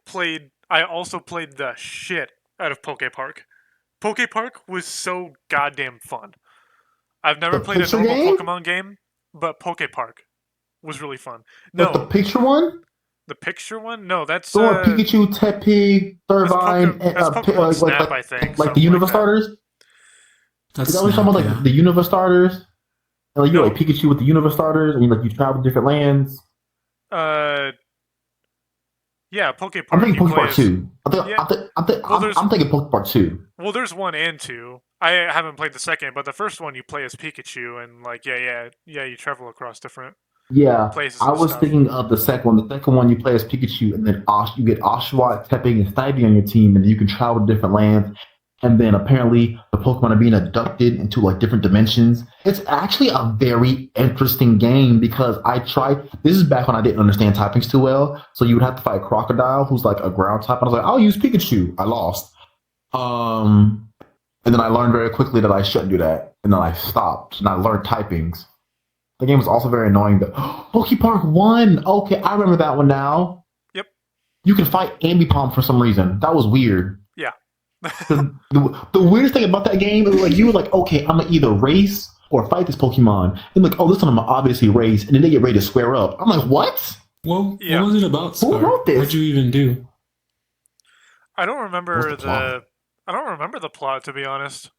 also played the shit out of Poke Park. Poke Park was so goddamn fun. I've never played a normal Pokemon game, but Poke Park was really fun. No, the picture one? The picture one? No, that's the one Pikachu, Tepig, Thurvine, Pokemon Snap, I think. Like the Unova starters? Is that what you're talking about? Like the Unova starters? Like you're like Pikachu with the Unova starters, and you travel to different lands. Yeah, Poke Park. I'm thinking Poke Park 2. I'm thinking Poke Park 2. Well, there's 1 and 2. I haven't played the second, but the first one you play as Pikachu, and like you travel across different places. I was thinking of the second one. The second one you play as Pikachu, and then you get Oshawott, Tepig, and Snivy on your team, and you can travel to different lands. And then apparently the Pokemon are being abducted into like different dimensions. It's actually a very interesting game because this is back when I didn't understand typings too well. So you would have to fight Crocodile, who's like a ground type. And I was like, I'll use Pikachu. I lost. And then I learned very quickly that I shouldn't do that. And then I stopped and I learned typings. The game was also very annoying. But Poke Park 1. Okay, I remember that one now. Yep. You can fight Ambipom for some reason. That was weird. Yeah. the weirdest thing about that game is like you were like, okay, I'm gonna either race or fight this Pokemon. And like, oh, this one I'm obviously raised, and then they get ready to square up. I'm like, what? Well, Yeah. what was it about, Who Scar? wrote this? What'd you even do? I don't remember What's the plot? I don't remember the plot, to be honest.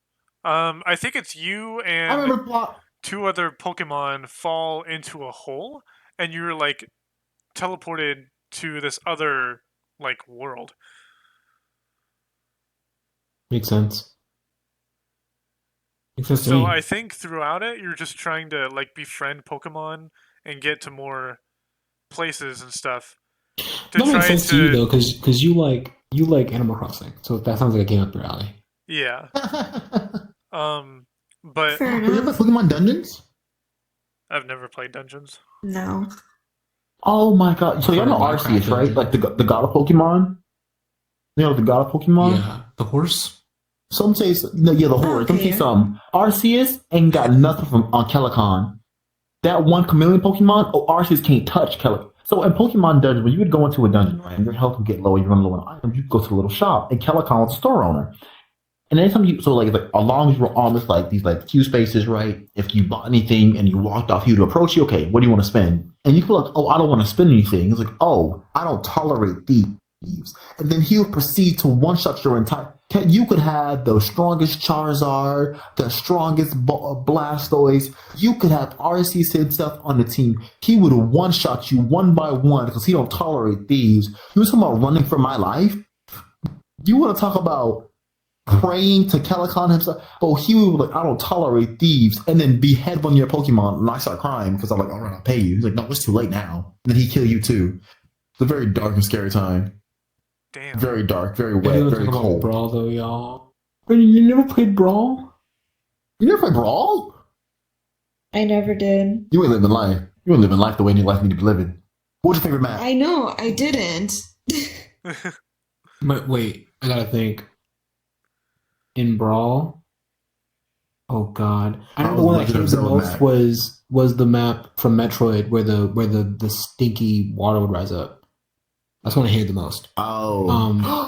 I think it's you I and remember plot. 2 other Pokemon fall into a hole, and you're like teleported to this other like world. Makes sense. Makes sense to So me. I think throughout it, you're just trying to like befriend Pokemon and get to more places and stuff. To That makes try sense to you though, because you like Animal Crossing, so that sounds like a game up your alley. Yeah. You But Fair ever play enough. Pokemon Dungeons? I've never played Dungeons. No. Oh my god! So y'all know Minecraft Arceus, right? dungeon. Like the god of Pokemon. You know the god of Pokemon. Yeah, the horse. Some say no, yeah, the horse. Some say Okay. some. Arceus ain't got nothing from on Calicon. That one chameleon Pokemon, Arceus can't touch Calicon. So in Pokemon Dungeon, when you would go into a dungeon, right, and your health would get low, you run low on items, you go to a little shop, and Calicon was the store owner. And anytime you, so like as long as you're on this like these like queue spaces, right? If you bought anything and you walked off, he would approach you. Okay, what do you want to spend? And you feel like, oh, I don't want to spend anything. He's like, oh, I don't tolerate thieves. And then he would proceed to one shot your entire. You could have the strongest Charizard, the strongest Blastoise. You could have Arceus himself on the team. He would one shot you one by one because he don't tolerate thieves. You were talking about running for my life. You want to talk about praying to Calicon himself? Oh, he would be like, I don't tolerate thieves, and then behead one of your Pokemon, and I start crying because I'm like, all right, I'll pay you. He's like, no, it's too late now. And then he kill you too. It's a very dark and scary time. Damn. Very dark, very I wet, didn't very talk about cold. Brawl though, y'all. Wait, you never played Brawl? You never played Brawl? I never did. You ain't living life. You ain't living life the way your life need to be living. What's your favorite map? I know, I didn't. But wait, I gotta think. In Brawl. Oh God, I know the one that came the most was the map from Metroid where the stinky water would rise up. That's one I hated the most. Oh,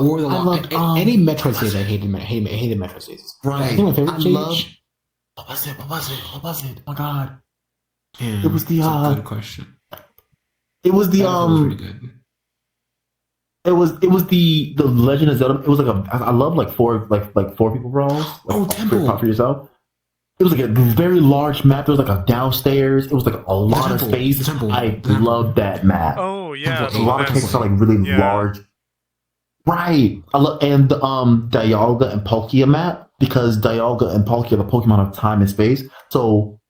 Or the I loved, any Metroid stage I hated Metroid stages. right. I think my favorite stage. What was it? Oh my god! Yeah, It was the, that's a good question. It was the That was pretty good. It was the Legend of Zelda. It was like I love like four people brawls. Like, Temple for yourself. It was like a very large map. There was like a downstairs. It was like a lot of space. I loved that map. Oh yeah, A lot of places are like really yeah. large. Right. I love and Dialga and Palkia map because Dialga and Palkia are the Pokemon of time and space. So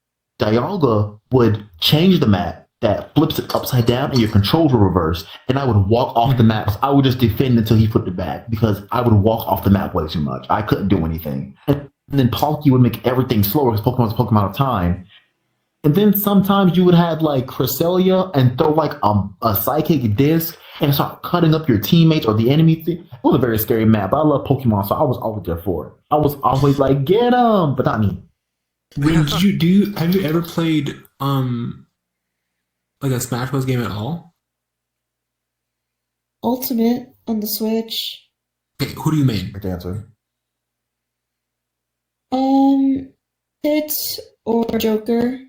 Dialga would change the map that flips it upside down and your controls will reverse. And I would walk off the map. I would just defend until he flipped it back because I would walk off the map way too much. I couldn't do anything. And then Palkia would make everything slower because Pokemon was Pokemon of time. And then sometimes you would have like Cresselia and throw like a psychic disc and start cutting up your teammates or the enemy. It was a very scary map, but I love Pokemon, so I was always there for it. I was always like, get them, but not me. Wait, have you ever played like a Smash Bros game at all? Ultimate on the Switch. Okay, who do you main? Good answer. Pit or Joker.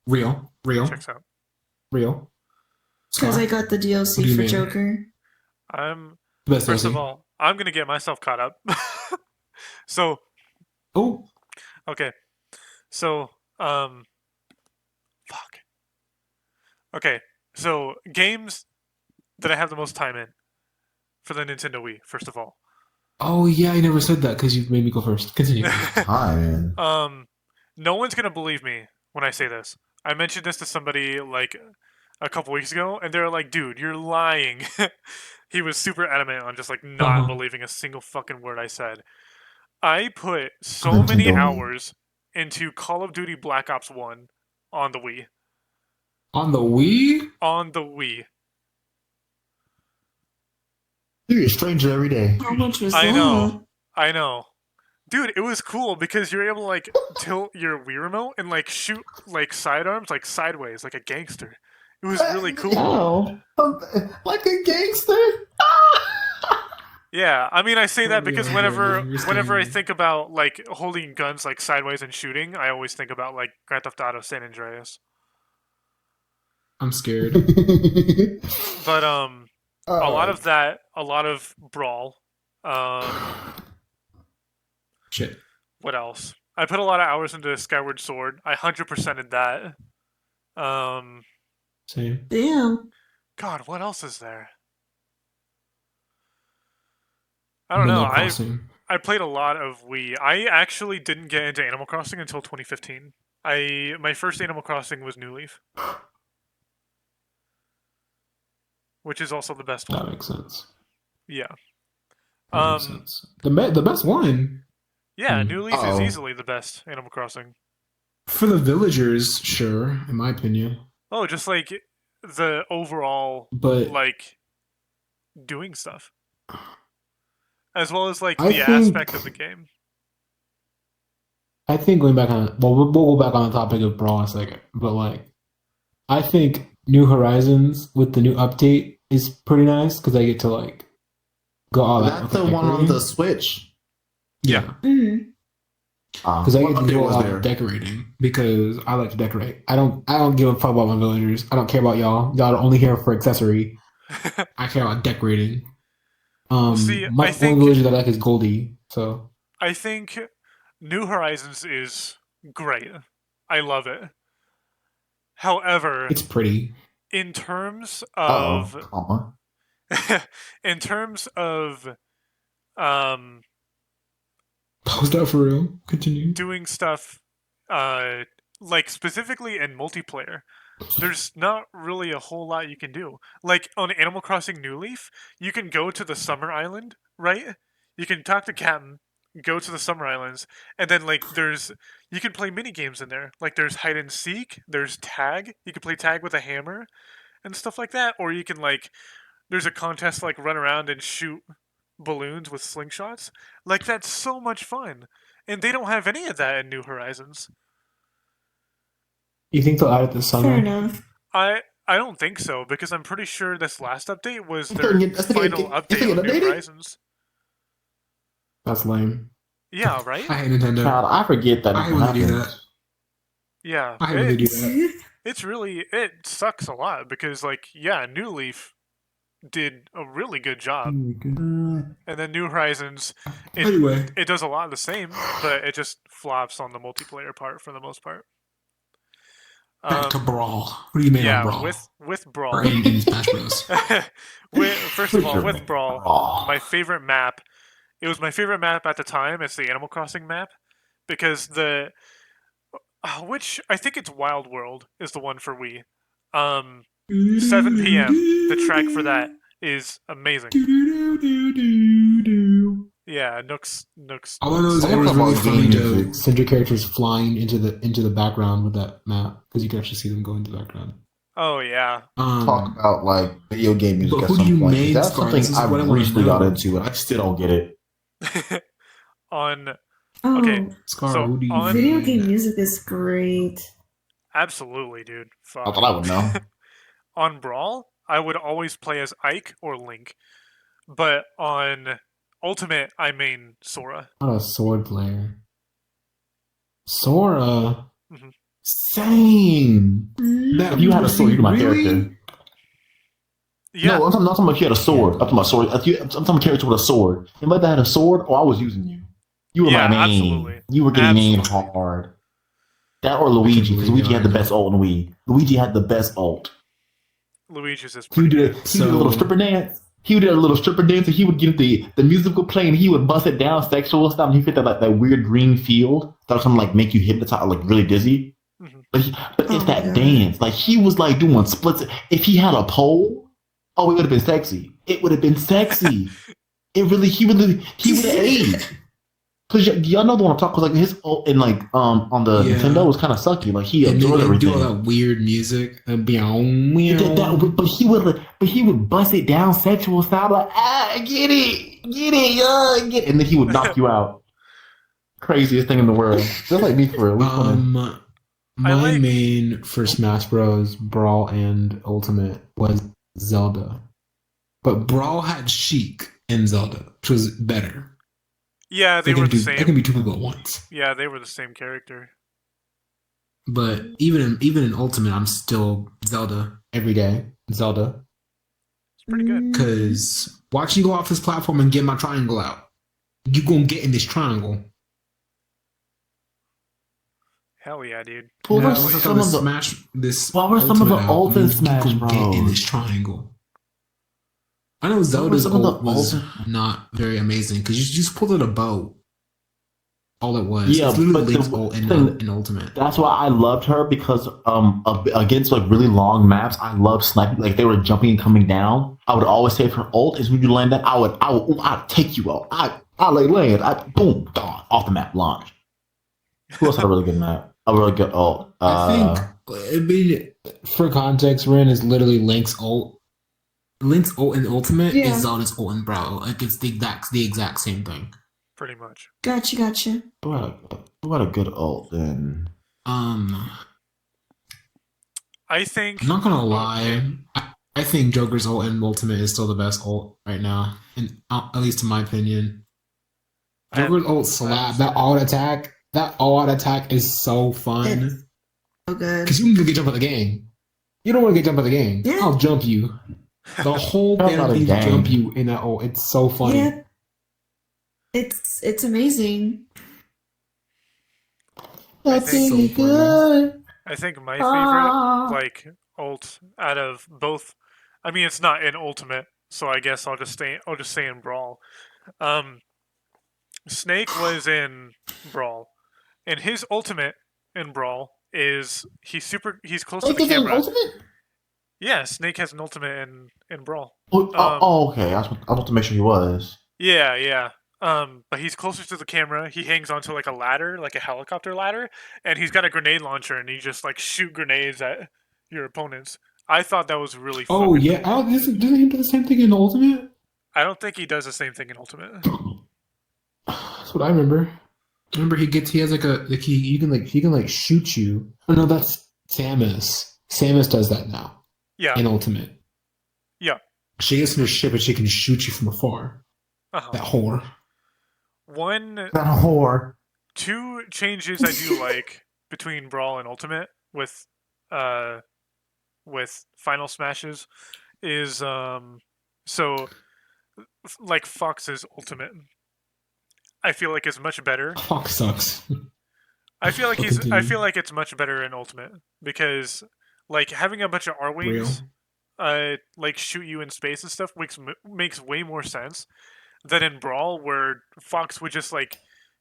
Real. Checks out. Real. Because I got the What do DLC you for mean? Joker. Best First of DLC. all, I'm gonna get myself caught up. So Oh, okay, so fuck. Okay, so games that I have the most time in for the Nintendo Wii. First of all, oh yeah, I never said that because you made me go first. Continue. Hi, man. no one's gonna believe me when I say this. I mentioned this to somebody like a couple weeks ago, and they're like, "Dude, you're lying." He was super adamant on just like not believing a single fucking word I said. I put so many hours into Call of Duty Black Ops 1 on the Wii. On the Wii? On the Wii. You're a stranger every day. How much was I that? know. Dude, it was cool because you're able to like tilt your Wii remote and like shoot like sidearms like sideways like a gangster. It was really cool. Oh. Like a gangster? Yeah, I mean, I say that because Yeah, I whenever I understand. think about like holding guns like sideways and shooting, I always think about like Grand Theft Auto San Andreas. I'm scared. But a lot Uh, of that, a lot of Brawl. Um, Shit. what else? I put a lot of hours into Skyward Sword. I 100%ed that. Um, Same. Damn. God, what else is there? I don't know. Animal Crossing. I played a lot of Wii. I actually didn't get into Animal Crossing until 2015. My first Animal Crossing was New Leaf, which is also the best That one. makes sense. Yeah. That makes sense. The best one. Yeah, New Leaf is Uh-oh. easily the best Animal Crossing. For the villagers, sure, in my opinion. Oh, just like the overall But like doing stuff, as well as like I the aspect think of the game. going back on we'll go back on the topic of Brawl in a second. But like I think New Horizons with the new update is pretty nice because I get to like go all out that's with the the one on decorating. the Switch. Yeah. Mm. Because I What get to update do a was lot there? of decorating because I like to decorate. I don't give a fuck about my villagers. I don't care about y'all. Y'all are only here for accessory. I care about decorating. Well, see, My I only think villager that I like is Goldie. So New Horizons is great. I love it. However, it's pretty. in terms Uh-oh. of Comma. in terms of um Was that for real? Continue. doing stuff like specifically in multiplayer, there's not really a whole lot you can do. Like on Animal Crossing New Leaf, you can go to the Summer Island, right? You can talk to Captain, go to the Summer Islands, and then like you can play mini games in there. Like there's hide and seek, there's tag. You can play tag with a hammer and stuff like that, or you can like there's a contest like run around and shoot balloons with slingshots. Like that's so much fun. And they don't have any of that in New Horizons. You think they'll add it this summer? Fair enough. I don't think so because I'm pretty sure this last update was I their think final update on New updated? Horizons. That's lame. Yeah, right? I hate Nintendo. Child, I forget that. I hate when they do happens. that. Yeah. I hate when they do that. It sucks a lot because like yeah, New Leaf did a really good job. And then New Horizons Anyway, it does a lot of the same, but it just flops on the multiplayer part for the most part. back to Brawl. What do you mean on Yeah, Brawl? with Brawl. Or in Smash Bros. First of all, with Brawl, my favorite map. It was my favorite map at the time. It's the Animal Crossing map because which I think it's Wild World is the one for Wii. 7 p.m. The track for that is amazing. Yeah, Nooks. All I know is it was really funny to send your characters flying into the background with that map because you can actually see them go into the background. Oh yeah. Talk about like video game music but at who some do you point. main, That's Scar? something This is I what I wanna recently got know. into, and I still don't get it. On Oh, Okay. Scar, So, who do you on- video main? game music is great. absolutely, dude. I Fuck. thought I would know. On Brawl, I would always play as Ike or Link, but on Ultimate, I main Sora. I'm not a sword player. Sora. Mhm. Same. That If you had a sword, you'd be my really? character. Yeah, No, I'm not talking about you had a sword. I'm talking about sword. I'm talking about character with a sword. If I had a sword, I was using you. You were Yeah, my main. absolutely. You were getting main Absolutely. hard. That or Luigi, because believe Luigi you had the right best now. ult in Wii. Luigi had the best ult. Luigi's is He would pretty do, good. he would do a little stripper dance. He would do a little stripper dance, and he would get the musical play, and he would bust it down sexual style. And he fit that weird green field that was something like make you hypnotize, like really dizzy. Mhm. But it's Oh, that yeah. dance. Like he was like doing splits. If he had a pole, oh, it would have been sexy. It would have been sexy. He would have aged. Cause y'all know the one I'm talking. Cause like his ult in like on the Yeah. Nintendo was kind of sucky. Like he And absorbed they everything. do all that weird music. And meow, He did meow. that, but he would bust it down sexual style, like get it, get it, and then he would knock you out. Craziest thing in the world. Just like me for real. We funny. My like- main for Smash Bros. Brawl and Ultimate was Zelda, but Brawl had Sheik, and Zelda, which was better. Yeah, they were the same. That can be two people at once. Yeah, they were the same character. But even in Ultimate, I'm still Zelda every day. Zelda. It's pretty good. Because watch you go off this platform and get my triangle out. You gonna get in this triangle. Hell yeah, dude. What were What some of the Smash? What were some of the ult in Smash Bros? Get in this triangle. I know Zelda's ult was not very amazing because you just pulled out a bow. All it was. Yeah, it's literally but Link's ult in Ultimate. That's why I loved her because against like really long maps, I love sniping. Like they were jumping and coming down. I would always save her ult. Is when you land that, I'd take you out. I like land. Boom, gone off the map, launch. Who else had a really good map? A really good ult. I think for context, Ren is literally Link's ult. Link's ult in Ultimate is Zelda's ult in Brawl. Like it's the exact same thing. Pretty much. Gotcha. What a good ult then. I think. I'm not gonna lie. I think Joker's ult in Ultimate is still the best ult right now, and at least in my opinion. Joker's ult slap. That all out attack is so fun. It's so good. Because you can get jump out the game. You don't want to get jump out the game. Yeah. I'll jump you. The whole damn thing jump you in that ult. It's so funny. Yeah. It's amazing. That's really good. I think my favorite like ult out of both. I mean, it's not in Ultimate, so I guess I'll just say in Brawl. Snake was in Brawl, and his ultimate in Brawl is he's close to the camera. Yeah, Snake has an ultimate in Brawl. Okay. I want to make sure he was. Yeah. But he's closer to the camera. He hangs onto like a ladder, like a helicopter ladder, and he's got a grenade launcher, and he just like shoot grenades at your opponents. I thought that was really fun. Oh yeah, doesn't he do the same thing in Ultimate? I don't think he does the same thing in Ultimate. That's what I remember. Remember he has he can shoot you. Oh no, that's Samus. Samus does that now. Yeah. In Ultimate. Yeah. She gets in her ship and she can shoot you from afar. Uh-huh. That whore. That whore. Two changes I do like between Brawl and Ultimate with Final Smashes is so like Fox's Ultimate I feel like is much better. Fox sucks. I feel like it's much better in Ultimate because like having a bunch of R-Wings like shoot you in space and stuff makes way more sense than in Brawl where Fox would just like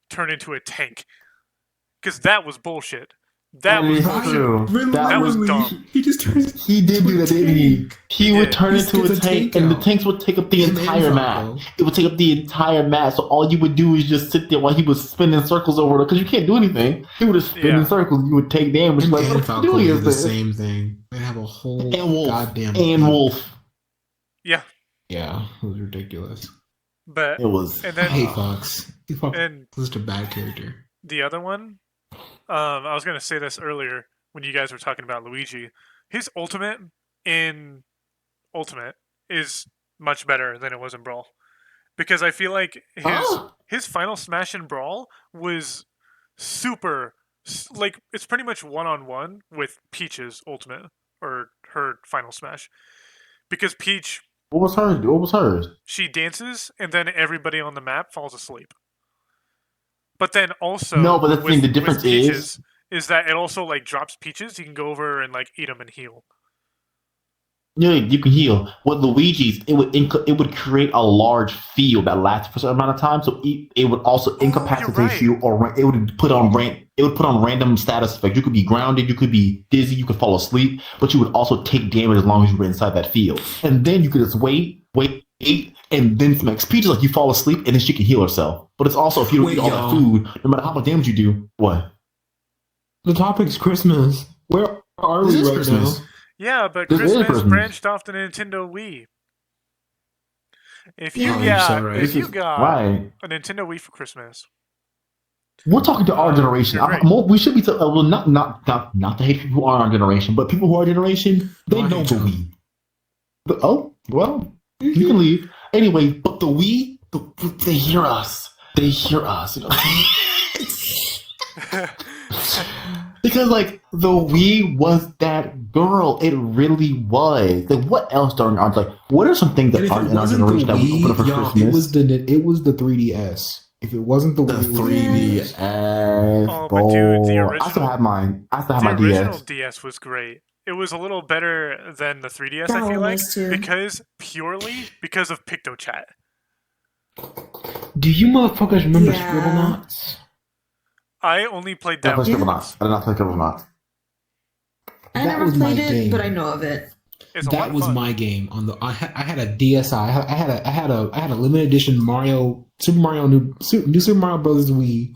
turn into a tank. Because that was bullshit. That was true. That was dumb. He did do that, didn't he? He would turn into a tank, and the tanks would take up the entire map. It would take up the entire map, so all you would do is just sit there while he was spinning circles over it, because you can't do anything. He would just spin in circles, you would take damage. Like, what are you doing? Is the same thing. They have a whole goddamn... And Wolf. Yeah. Yeah, it was ridiculous. But it was... And then, I hate Fox. He's just a bad character. The other one... I was going to say this earlier when you guys were talking about Luigi. His ultimate in Ultimate is much better than it was in Brawl. Because I feel like his final smash in Brawl was super... Like, it's pretty much one-on-one with Peach's ultimate, or her final smash. Because Peach... What was hers? She dances, and then everybody on the map falls asleep. But then also, the thing, the difference Peaches, is that it also like drops Peaches. You can go over and like eat them and heal. Yeah, you can heal. With Luigi's, it would create a large field that lasts for a certain amount of time. So it would also incapacitate you, or it would put on random status effects. You could be grounded, you could be dizzy, you could fall asleep, but you would also take damage as long as you were inside that field. And then you could just wait, and then Peach is like you fall asleep, and then she can heal herself. But it's also if you don't eat all that food, no matter how much damage you do, what? The topic's Christmas. Where are we right now? Yeah, but Christmas branched off the Nintendo Wii. If you got a Nintendo Wii for Christmas, we're talking to our generation. We should be not to hate people who aren't our generation, but people who are our generation, they know the Wii. You can leave. Anyway, but the Wii, they hear us. They hear us. You know? Because like the Wii was that girl, it really was. Like, what else during our like? What are some things that aren't in our generation that we open up for Christmas? It was the 3DS. If it wasn't the Wii, 3DS. Oh, but dude, the original. I still have mine. I still have my The original DS. DS was great. It was a little better than the 3DS. That I feel one like was too. because of PictoChat. Do you motherfuckers remember Yeah. Scribblenauts? I only played I that did not play once. Scribblenauts. I did not play Scribblenauts. I That never was my played it, game. but I know of it. It's a lot That of was fun. my game on the. I had a DSi. I had a limited edition Super Mario New Super Mario Brothers Wii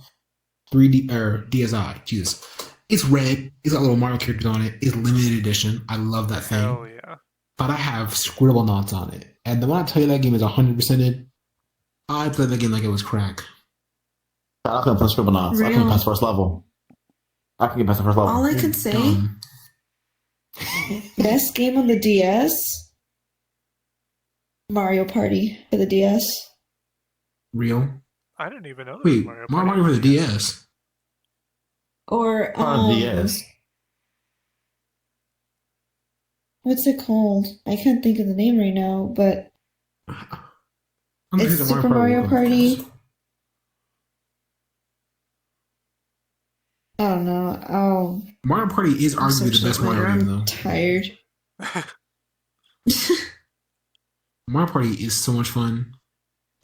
3D or DSi. Jesus, it's red. It's got little Mario characters on it. It's limited edition. I love that thing. Hell yeah. But I have Scribblenauts on it, and when I tell you that game is 100%ed, I played that game like it was crack. I couldn't play Scribblenauts. I couldn't pass first level. I couldn't get past the first level. All I can say, Dumb. best game on the DS, Mario Party for the DS. Real. I didn't even know there was Wait, Mario Mario Party for the DS. Or DS. what's it called? I can't think of the name right now, but I'm it's thinking Super Mario Party. I don't know. Oh, Mario Party is I'll arguably search the best that later. Mario game, I'm though. tired. Mario Party is so much fun.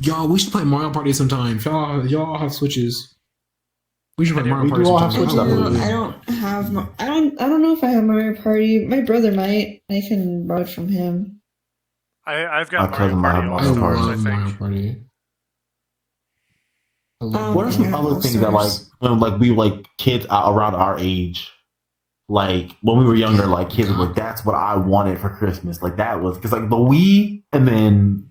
Y'all, we should play Mario Party sometime. Y'all have Switches. We should play Mario We Party do all have sometime. Switches, I I don't have. I don't know if I have Mario Party. My brother might. I can borrow it from him. I've got My cousin Mario might Party have all Mario stars, Party. I Mario think. Party. I love What are some Yeah, other All things that like Stars. when like we like kids around our age, like when we were younger, like kids were like, that's what I wanted for Christmas. Like that was because like the Wii and then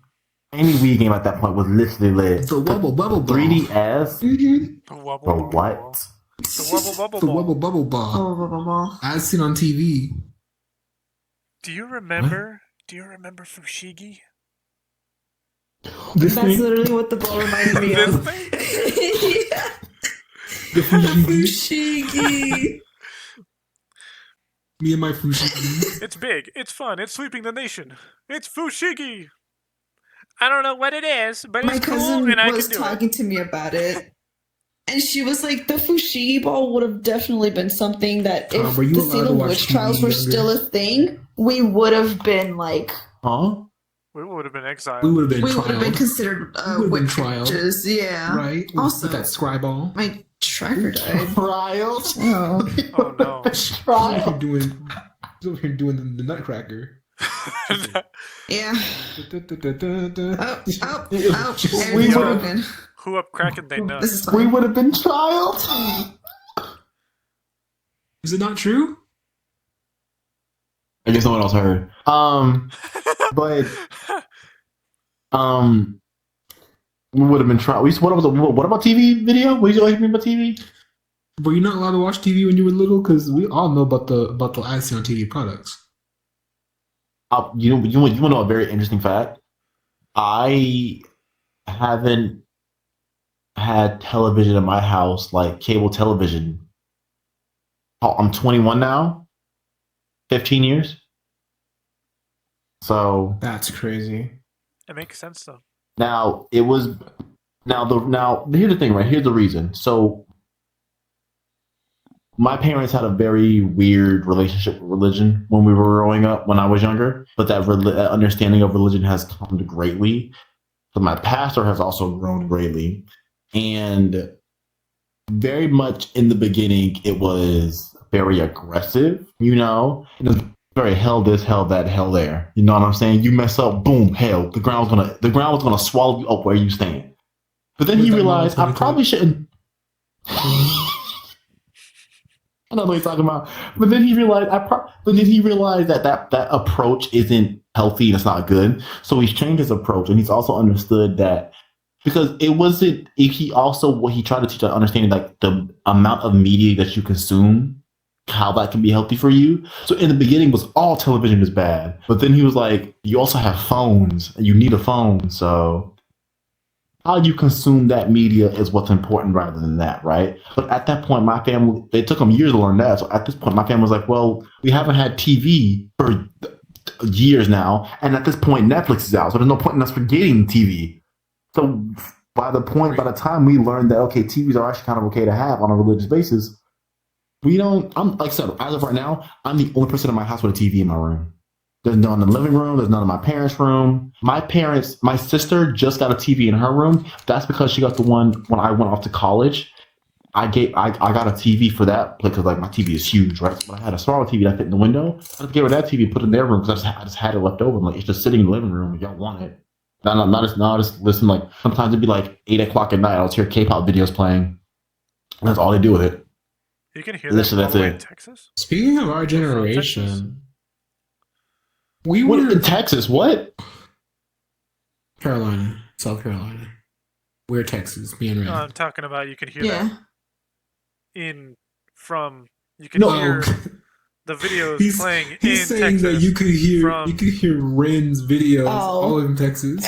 any Wii game at that point was literally lit. The Wubble Bubble Ball. 3DS. Mm-hmm. The Wubble The Bubble what? Ball. The Wubble Bubble The Ball. Wubble Bubble Ball. Oh, blah, blah, blah. As seen on TV. Do you remember? Do you remember Fushigi? This That's thing. literally what the ball reminded me This of. thing? Yeah. The Fushigi. Fushigi. Me and my Fushigi. It's big. It's fun. It's sweeping the nation. It's Fushigi. I don't know what it is, but My it's cool cousin and I was can do talking to me about it. And she was like, the Fushigi ball would have definitely been something that Tom, if were you the allowed to Salem watch witch trials TV were younger? still a thing, we would have been like, Huh? it. We would have been exiled. We would have been we would have been trialed. considered We would've been trialed. witches. Yeah. Right? Also- With that scry ball. My tracker died. Trial. Oh. Oh no. He's over here doing the Nutcracker. Yeah. Oh, oh, We everything's would've- broken. Who up cracking they nuts? This is We fine. would have been trialed. Is it not true? I guess no one else heard. But we would have been trialed. What about TV video? What did you like me about TV? Were you not allowed to watch TV when you were little? Because we all know about the ads seen on TV products. You want to know a very interesting fact? I haven't had television in my house, like cable television. I'm 21 now. 15 years. So That's crazy. It makes sense though. now it was now here's the thing, right? Here's the reason. So my parents had a very weird relationship with religion when we were growing up, when I was younger. But that understanding of religion has come greatly. So my pastor has also grown greatly. And very much in the beginning, it was very aggressive, you know? It was very hell this, hell that, hell there. You know what I'm saying? You mess up, boom, hell. The ground was gonna swallow you up where you stand. But then Was he that realized I Mama probably shouldn't. I know what he's talking about. But then he realized that approach isn't healthy and it's not good. So he's changed his approach, and he's also understood that because he tried to teach an understanding like the amount of media that you consume how that can be healthy for you. So in the beginning, it was all television is bad, but then he was like, you also have phones, and you need a phone. So how you consume that media is what's important rather than that, right? But at that point, my family, they took them years to learn that. So at this point, my family was like, well, we haven't had TV for years now, and at this point, Netflix is out, so there's no point in us forgetting TV. So by the time we learned that okay, TVs are actually kind of okay to have on a religious basis, we don't. I'm like I said, as of right now, I'm the only person in my house with a TV in my room. There's none in the living room. There's none in my parents' room. My sister just got a TV in her room. That's because she got the one when I went off to college. I got a TV for that because like my TV is huge, right? But I had a smaller TV that fit in the window. I just gave her that TV and put it in their room because I just had it left over. I'm like, it's just sitting in the living room. If y'all want it, not just listen. Like sometimes it'd be like 8 o'clock at night. I'll hear K-pop videos playing. And that's all they do with it. You can hear that all the way in Texas. Speaking of our generation, we were were in Texas. What? Carolina, South Carolina. We're Texas. Me and Red. I'm talking about you can hear that you can No. hear the videos playing in He's saying Texas. that you could hear Ren's videos all in Texas.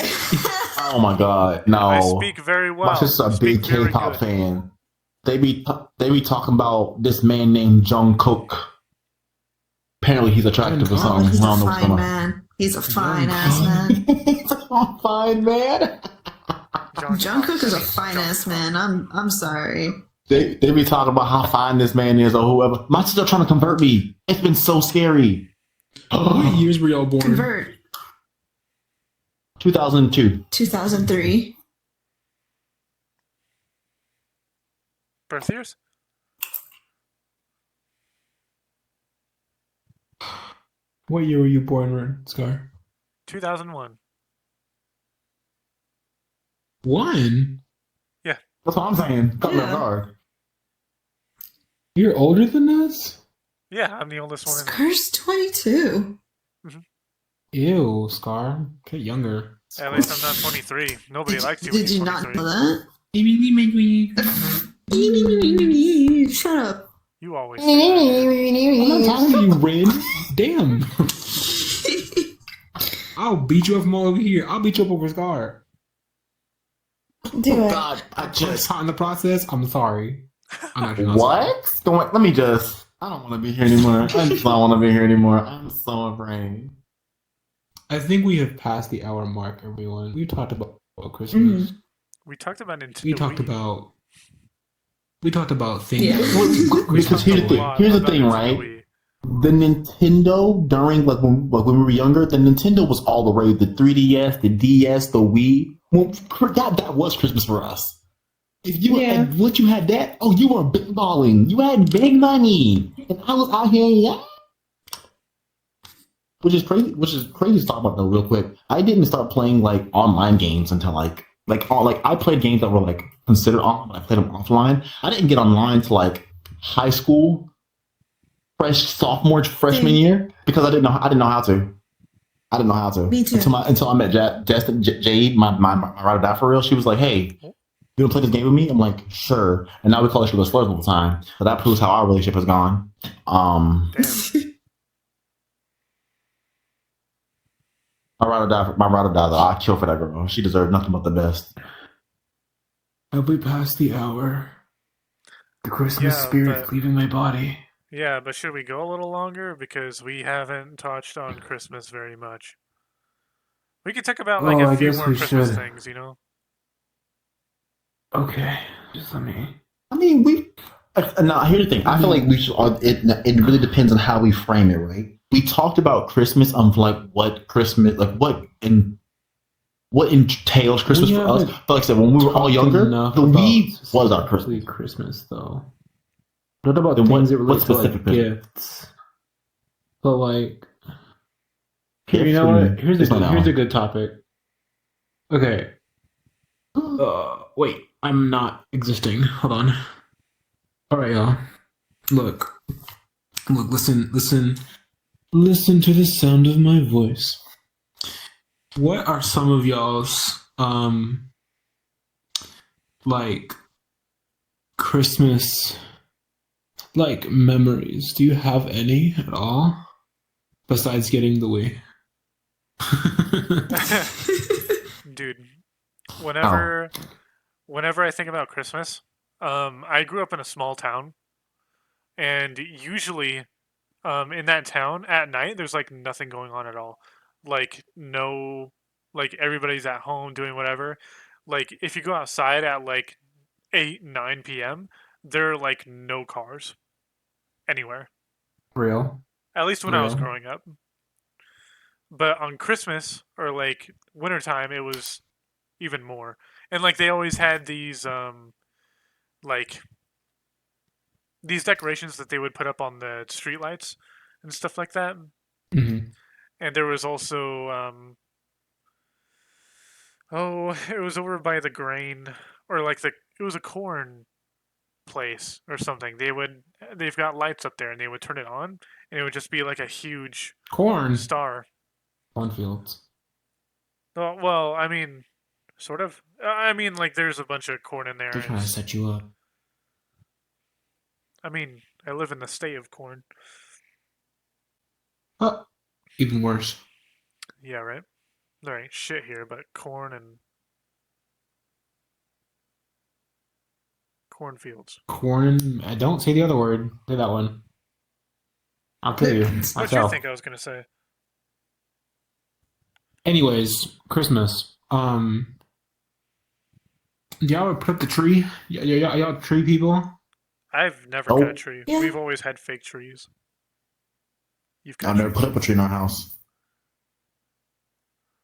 Oh my God, no! I speak very well. My sister's a big K-pop fan. They be talking about this man named Jungkook. Apparently, he's attractive or something. He's a fine man. He's a fine ass man. He's a fine man. Jungkook is a fine ass man. I'm sorry. They be talking about how fine this man is or whoever. My sister trying to convert me. It's been so scary. What years were y'all born? Convert. 2002. 2003. Birth years? What year were you born, Ren, Scar? 2001. One? Yeah. That's what I'm saying. Cut me off Yeah. guard. You're older than us? Yeah, I'm the oldest one. Scar's 22. Ew, Scar. Get younger. At least I'm not 23. Nobody likes you when Did you're you not 23. know that? Shut up. You always say that. I'm not talking to you, Ren. Damn. I'll beat you up from all over here. I'll beat you up over Scar. Do it. God, I just... In the process, I'm sorry. I'm actually not What? Let me just... I don't want to be here anymore. I just don't want to be here anymore. I'm so afraid. I think we have passed the hour mark, everyone. We talked about Christmas. We talked about Nintendo. We talked about things. Yeah. Because here's the thing, right? The Nintendo during like when we were younger, the Nintendo was all the rage. The 3DS, the DS, the Wii. Well, that was Christmas for us. If you and once you had that, you were big balling. You had big money, and I was out here, Which is crazy to talk about though, real quick. I didn't start playing like online games until I played games that were like considered online, but I played them offline. I didn't get online to like high school, freshman year because I didn't know how to. I didn't know how to. Me too. Until I met Jade, my ride or die for real. She was like, "Hey, you wanna play this game with me?" I'm like, "Sure." And now we call each other slurs all the time. So that proves how our relationship has gone. Damn. My ride or die though. I kill for that girl. She deserves nothing but the best. Have we passed the hour? The Christmas spirit leaving my body. Yeah, but should we go a little longer? Because we haven't touched on Christmas very much. We could talk about like a few more Christmas things, Okay, just let me. I mean, now here's the thing. I feel like we should. It really depends on how we frame it, right? We talked about Christmas of like what Christmas, like what entails Christmas for us. But like I said, when we were all younger, the Wii was our Christmas though. What about things that relate to like gifts? But like, you know what? Here's a good topic. Okay. Wait, I'm not existing. Hold on. All right, y'all. Look, listen to the sound of my voice. What are some of y'all's like Christmas like memories, do you have any at all besides getting the Wii? Dude, Oh. whenever I think about Christmas, I grew up in a small town, and usually, in that town at night, there's like nothing going on at all. Like no, like everybody's at home doing whatever. Like if you go outside at like 8, 9 p.m., there are like no cars anywhere. Real. At least when I was Real. growing up. But on Christmas or like wintertime, it was even more. And like they always had like these decorations that they would put up on the streetlights and stuff like that. Mm-hmm. And there was also it was over by the grain or like it was a corn place or something. They've got lights up there and they would turn it on and it would just be like a huge Corn. star. Cornfields. Oh, well, I mean, sort of. I mean, like there's a bunch of corn in there. They're trying to set you up. I mean, I live in the state of corn. Oh, even worse. Yeah, right? There ain't shit here but corn and cornfields. Corn. I don't say the other word. Say that one. I'll kill you. What do you Myself. think I was gonna say? Anyways, Christmas. Y'all would put up the tree? Y'all tree people? I've never Oh. got a tree. Yeah. We've always had fake trees. You've got I've never trees? put up a tree in our house.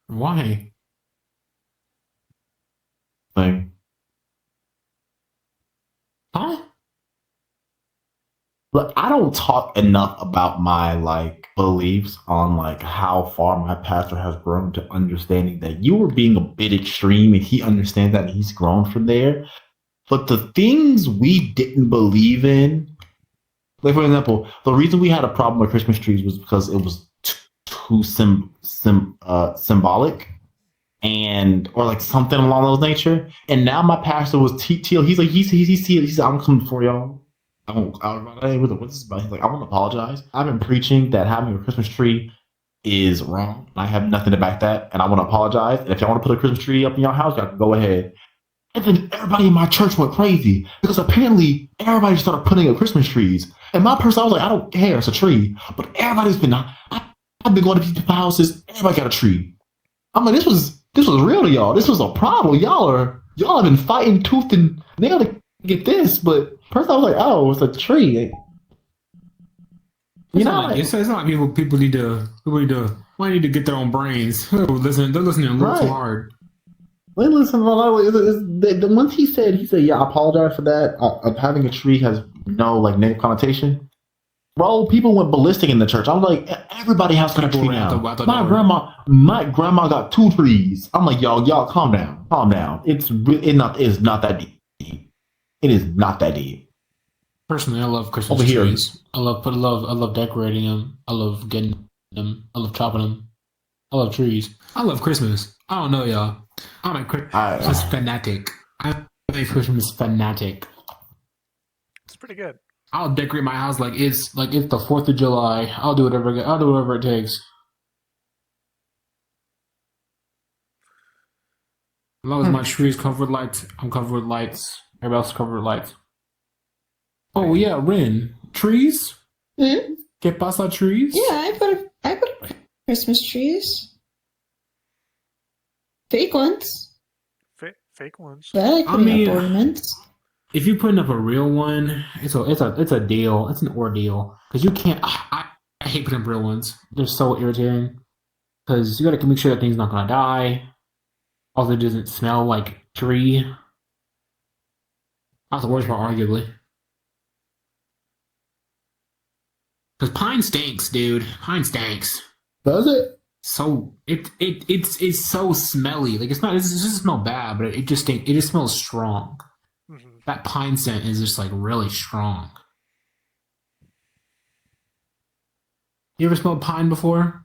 Why? Like, Huh? look, I don't talk enough about my like beliefs on like how far my pastor has grown to understanding that you were being a bit extreme and he understands that and he's grown from there. But the things we didn't believe in, like for example, the reason we had a problem with Christmas trees was because it was too symbolic and or like something along those nature. And now my pastor was teal. He's like he said I'm coming for y'all. What's this about? He's like, I want to apologize. I've been preaching that having a Christmas tree is wrong. I have nothing to back that, and I want to apologize. And if y'all want to put a Christmas tree up in your house, y'all can go ahead. And then everybody in my church went crazy because apparently everybody started putting up Christmas trees. And my person, I was like, I don't care, it's a tree. But everybody's been, I've been going to people's houses. Everybody got a tree. I'm like, this was real to y'all. This was a problem. Y'all have been fighting tooth and nail to get this. But first I was like, oh, it's a tree. You know, it's not people need to get their own brains. They're listening a little too hard. Listen, once he said, yeah, I apologize for that. Of having a tree has no like negative connotation. Bro, people went ballistic in the church. I'm like, everybody has a tree now. My grandma got 2 trees. I'm like, y'all, calm down. It's not that deep. It is not that deep. Personally, I love Christmas trees. I love decorating them. I love getting them. I love chopping them. I love trees. I love Christmas. I don't know, y'all. I'm a Christmas fanatic. I'm a Christmas fanatic. It's pretty good. I'll decorate my house like it's the 4th of July. I'll do whatever it takes. As long as my tree is covered with lights, I'm covered with lights. Everybody else is covered with lights. Oh yeah, Rin. Trees? Hmm? ¿Qué pasa, trees? Yeah, I put up Christmas trees. Fake ones. Fake ones. But I like putting up ornaments. If you're putting up a real one, it's a deal. It's an ordeal because you can't. I hate putting up real ones. They're so irritating because you got to make sure that thing's not gonna die. Also, it doesn't smell like tree. That's the worst part, arguably. Because pine stinks, dude. Pine stinks. Does it? So it's so smelly. Like it doesn't smell bad, but it just stinks. It just smells strong. Mm-hmm. That pine scent is just like really strong. You ever smelled pine before?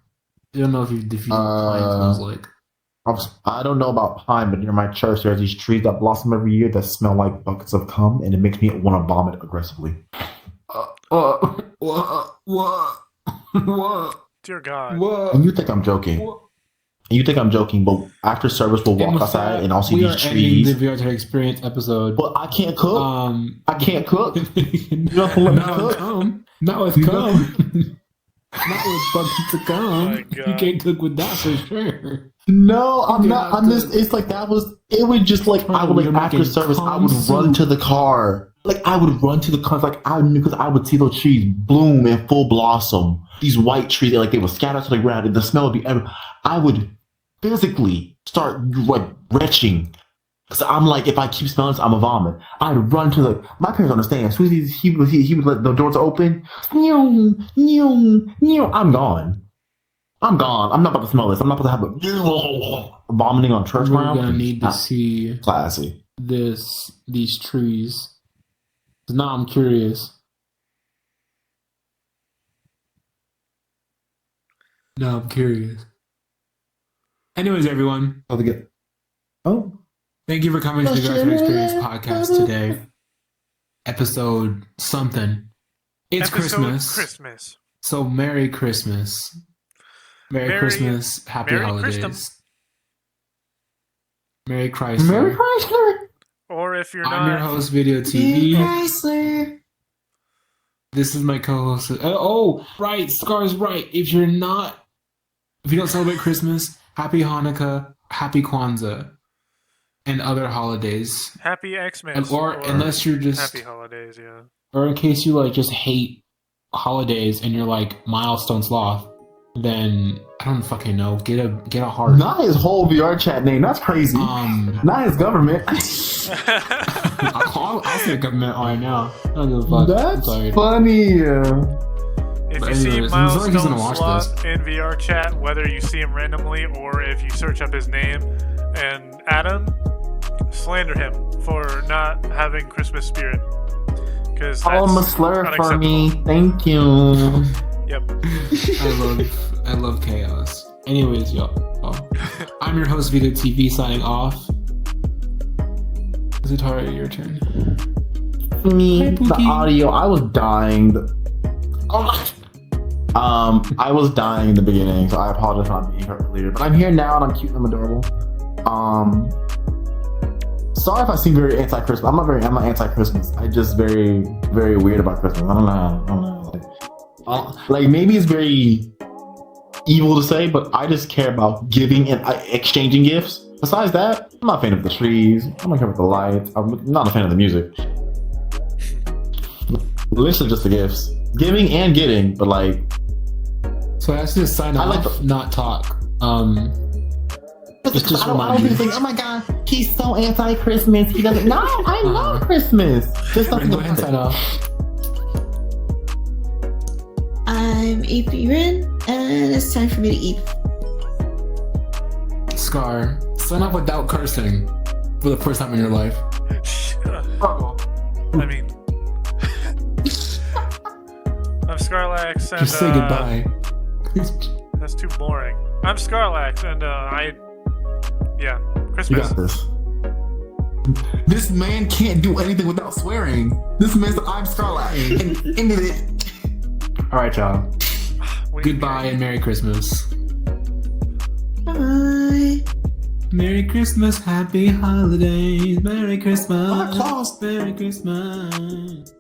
I don't know if you know what pine smells like. I don't know about pine, but near my church there's these trees that blossom every year that smell like buckets of cum, and it makes me want to vomit aggressively. What? Dear God. And you think I'm joking. And you think I'm joking, but after service, we'll walk outside and I'll see these trees. The VRChat experience episode. But I can't cook. I can't cook. You don't let me cook. Not with cum. Not with buckets of cum. Oh my You God. can't cook with that for sure. No, I'm You not. have I'm to- just. It's like that was. It would just like I would You're like after making service. I would cum run soup. to the car. Like I would run to the car. Like I knew because I would see those trees bloom in full blossom. These white trees, like they would scatter to the ground, and the smell would be. I would physically start like retching. Cause I'm like, if I keep smelling this, I'm a vomit. I'd run to the. My parents understand. As soon as he would let the doors open. I'm gone. I'm gone. I'm not about to smell this. I'm not about to have a vomiting on church We're ground. gonna need to see Classy. these trees. 'Cause now I'm curious. Now I'm curious. Anyways, everyone, Oh. thank you for coming to the VRChat Experience podcast today. Episode something. It's Episode Christmas. So Merry Christmas. Merry Christmas. Happy Merry holidays. Christmas. Merry Chrysler. Merry Chrysler. Or if you're I'm your not, host, Video TV. Chrysler. This is my co-host. Right. Scar's right. If you don't celebrate Christmas, happy Hanukkah, happy Kwanzaa, and other holidays. Happy Xmas. Or unless you're just, Happy holidays, yeah. or in case you like just hate holidays and you're like milestone sloth, then I don't fucking know. Get a heart. Not his whole VRChat name. That's crazy. Not his government. I'll say a government right now. I don't give a fuck. That's Sorry. funny. If But you see anyways, it's not like he's gonna Milestone watch Sloth in VRChat, whether you see him randomly or if you search up his name and add him, slander him for not having Christmas spirit. Because Call him a slur for me. Thank you. Yep. I love chaos. Anyways, y'all. I'm your host, Vito TV, signing off. Sataria, your turn. Me, Hi, the Pookie. audio. I was dying. I was dying in the beginning, so I apologize for not being here earlier. But I'm here now, and I'm cute and I'm adorable. Sorry if I seem very anti-Christmas. I'm not anti-Christmas. I just very, very weird about Christmas. I don't know. Like maybe it's very evil to say, but I just care about giving and exchanging gifts. Besides that, I'm not a fan of the trees. I'm not a fan of the lights. I'm not a fan of the music. Literally just the gifts. Giving and getting, but like. So I have to sign off, not talk. Just I don't be thinking, oh my god, he's so anti-Christmas. He doesn't. No, I love Christmas. Just Go ahead and sign off. I'm EP Rin, and it's time for me to eat. Scar, sign off without cursing for the first time in your life. I mean, I'm Scarlax, and Just say goodbye. that's too boring. I'm Scarlax, and yeah, You Christmas. got this. This man can't do anything without swearing. This man's I'm Starlight. And ended it. All right, y'all. What do you Goodbye and Merry Christmas. Bye. Merry Christmas, Happy Holidays, Merry Christmas, Santa Claus. Merry Christmas.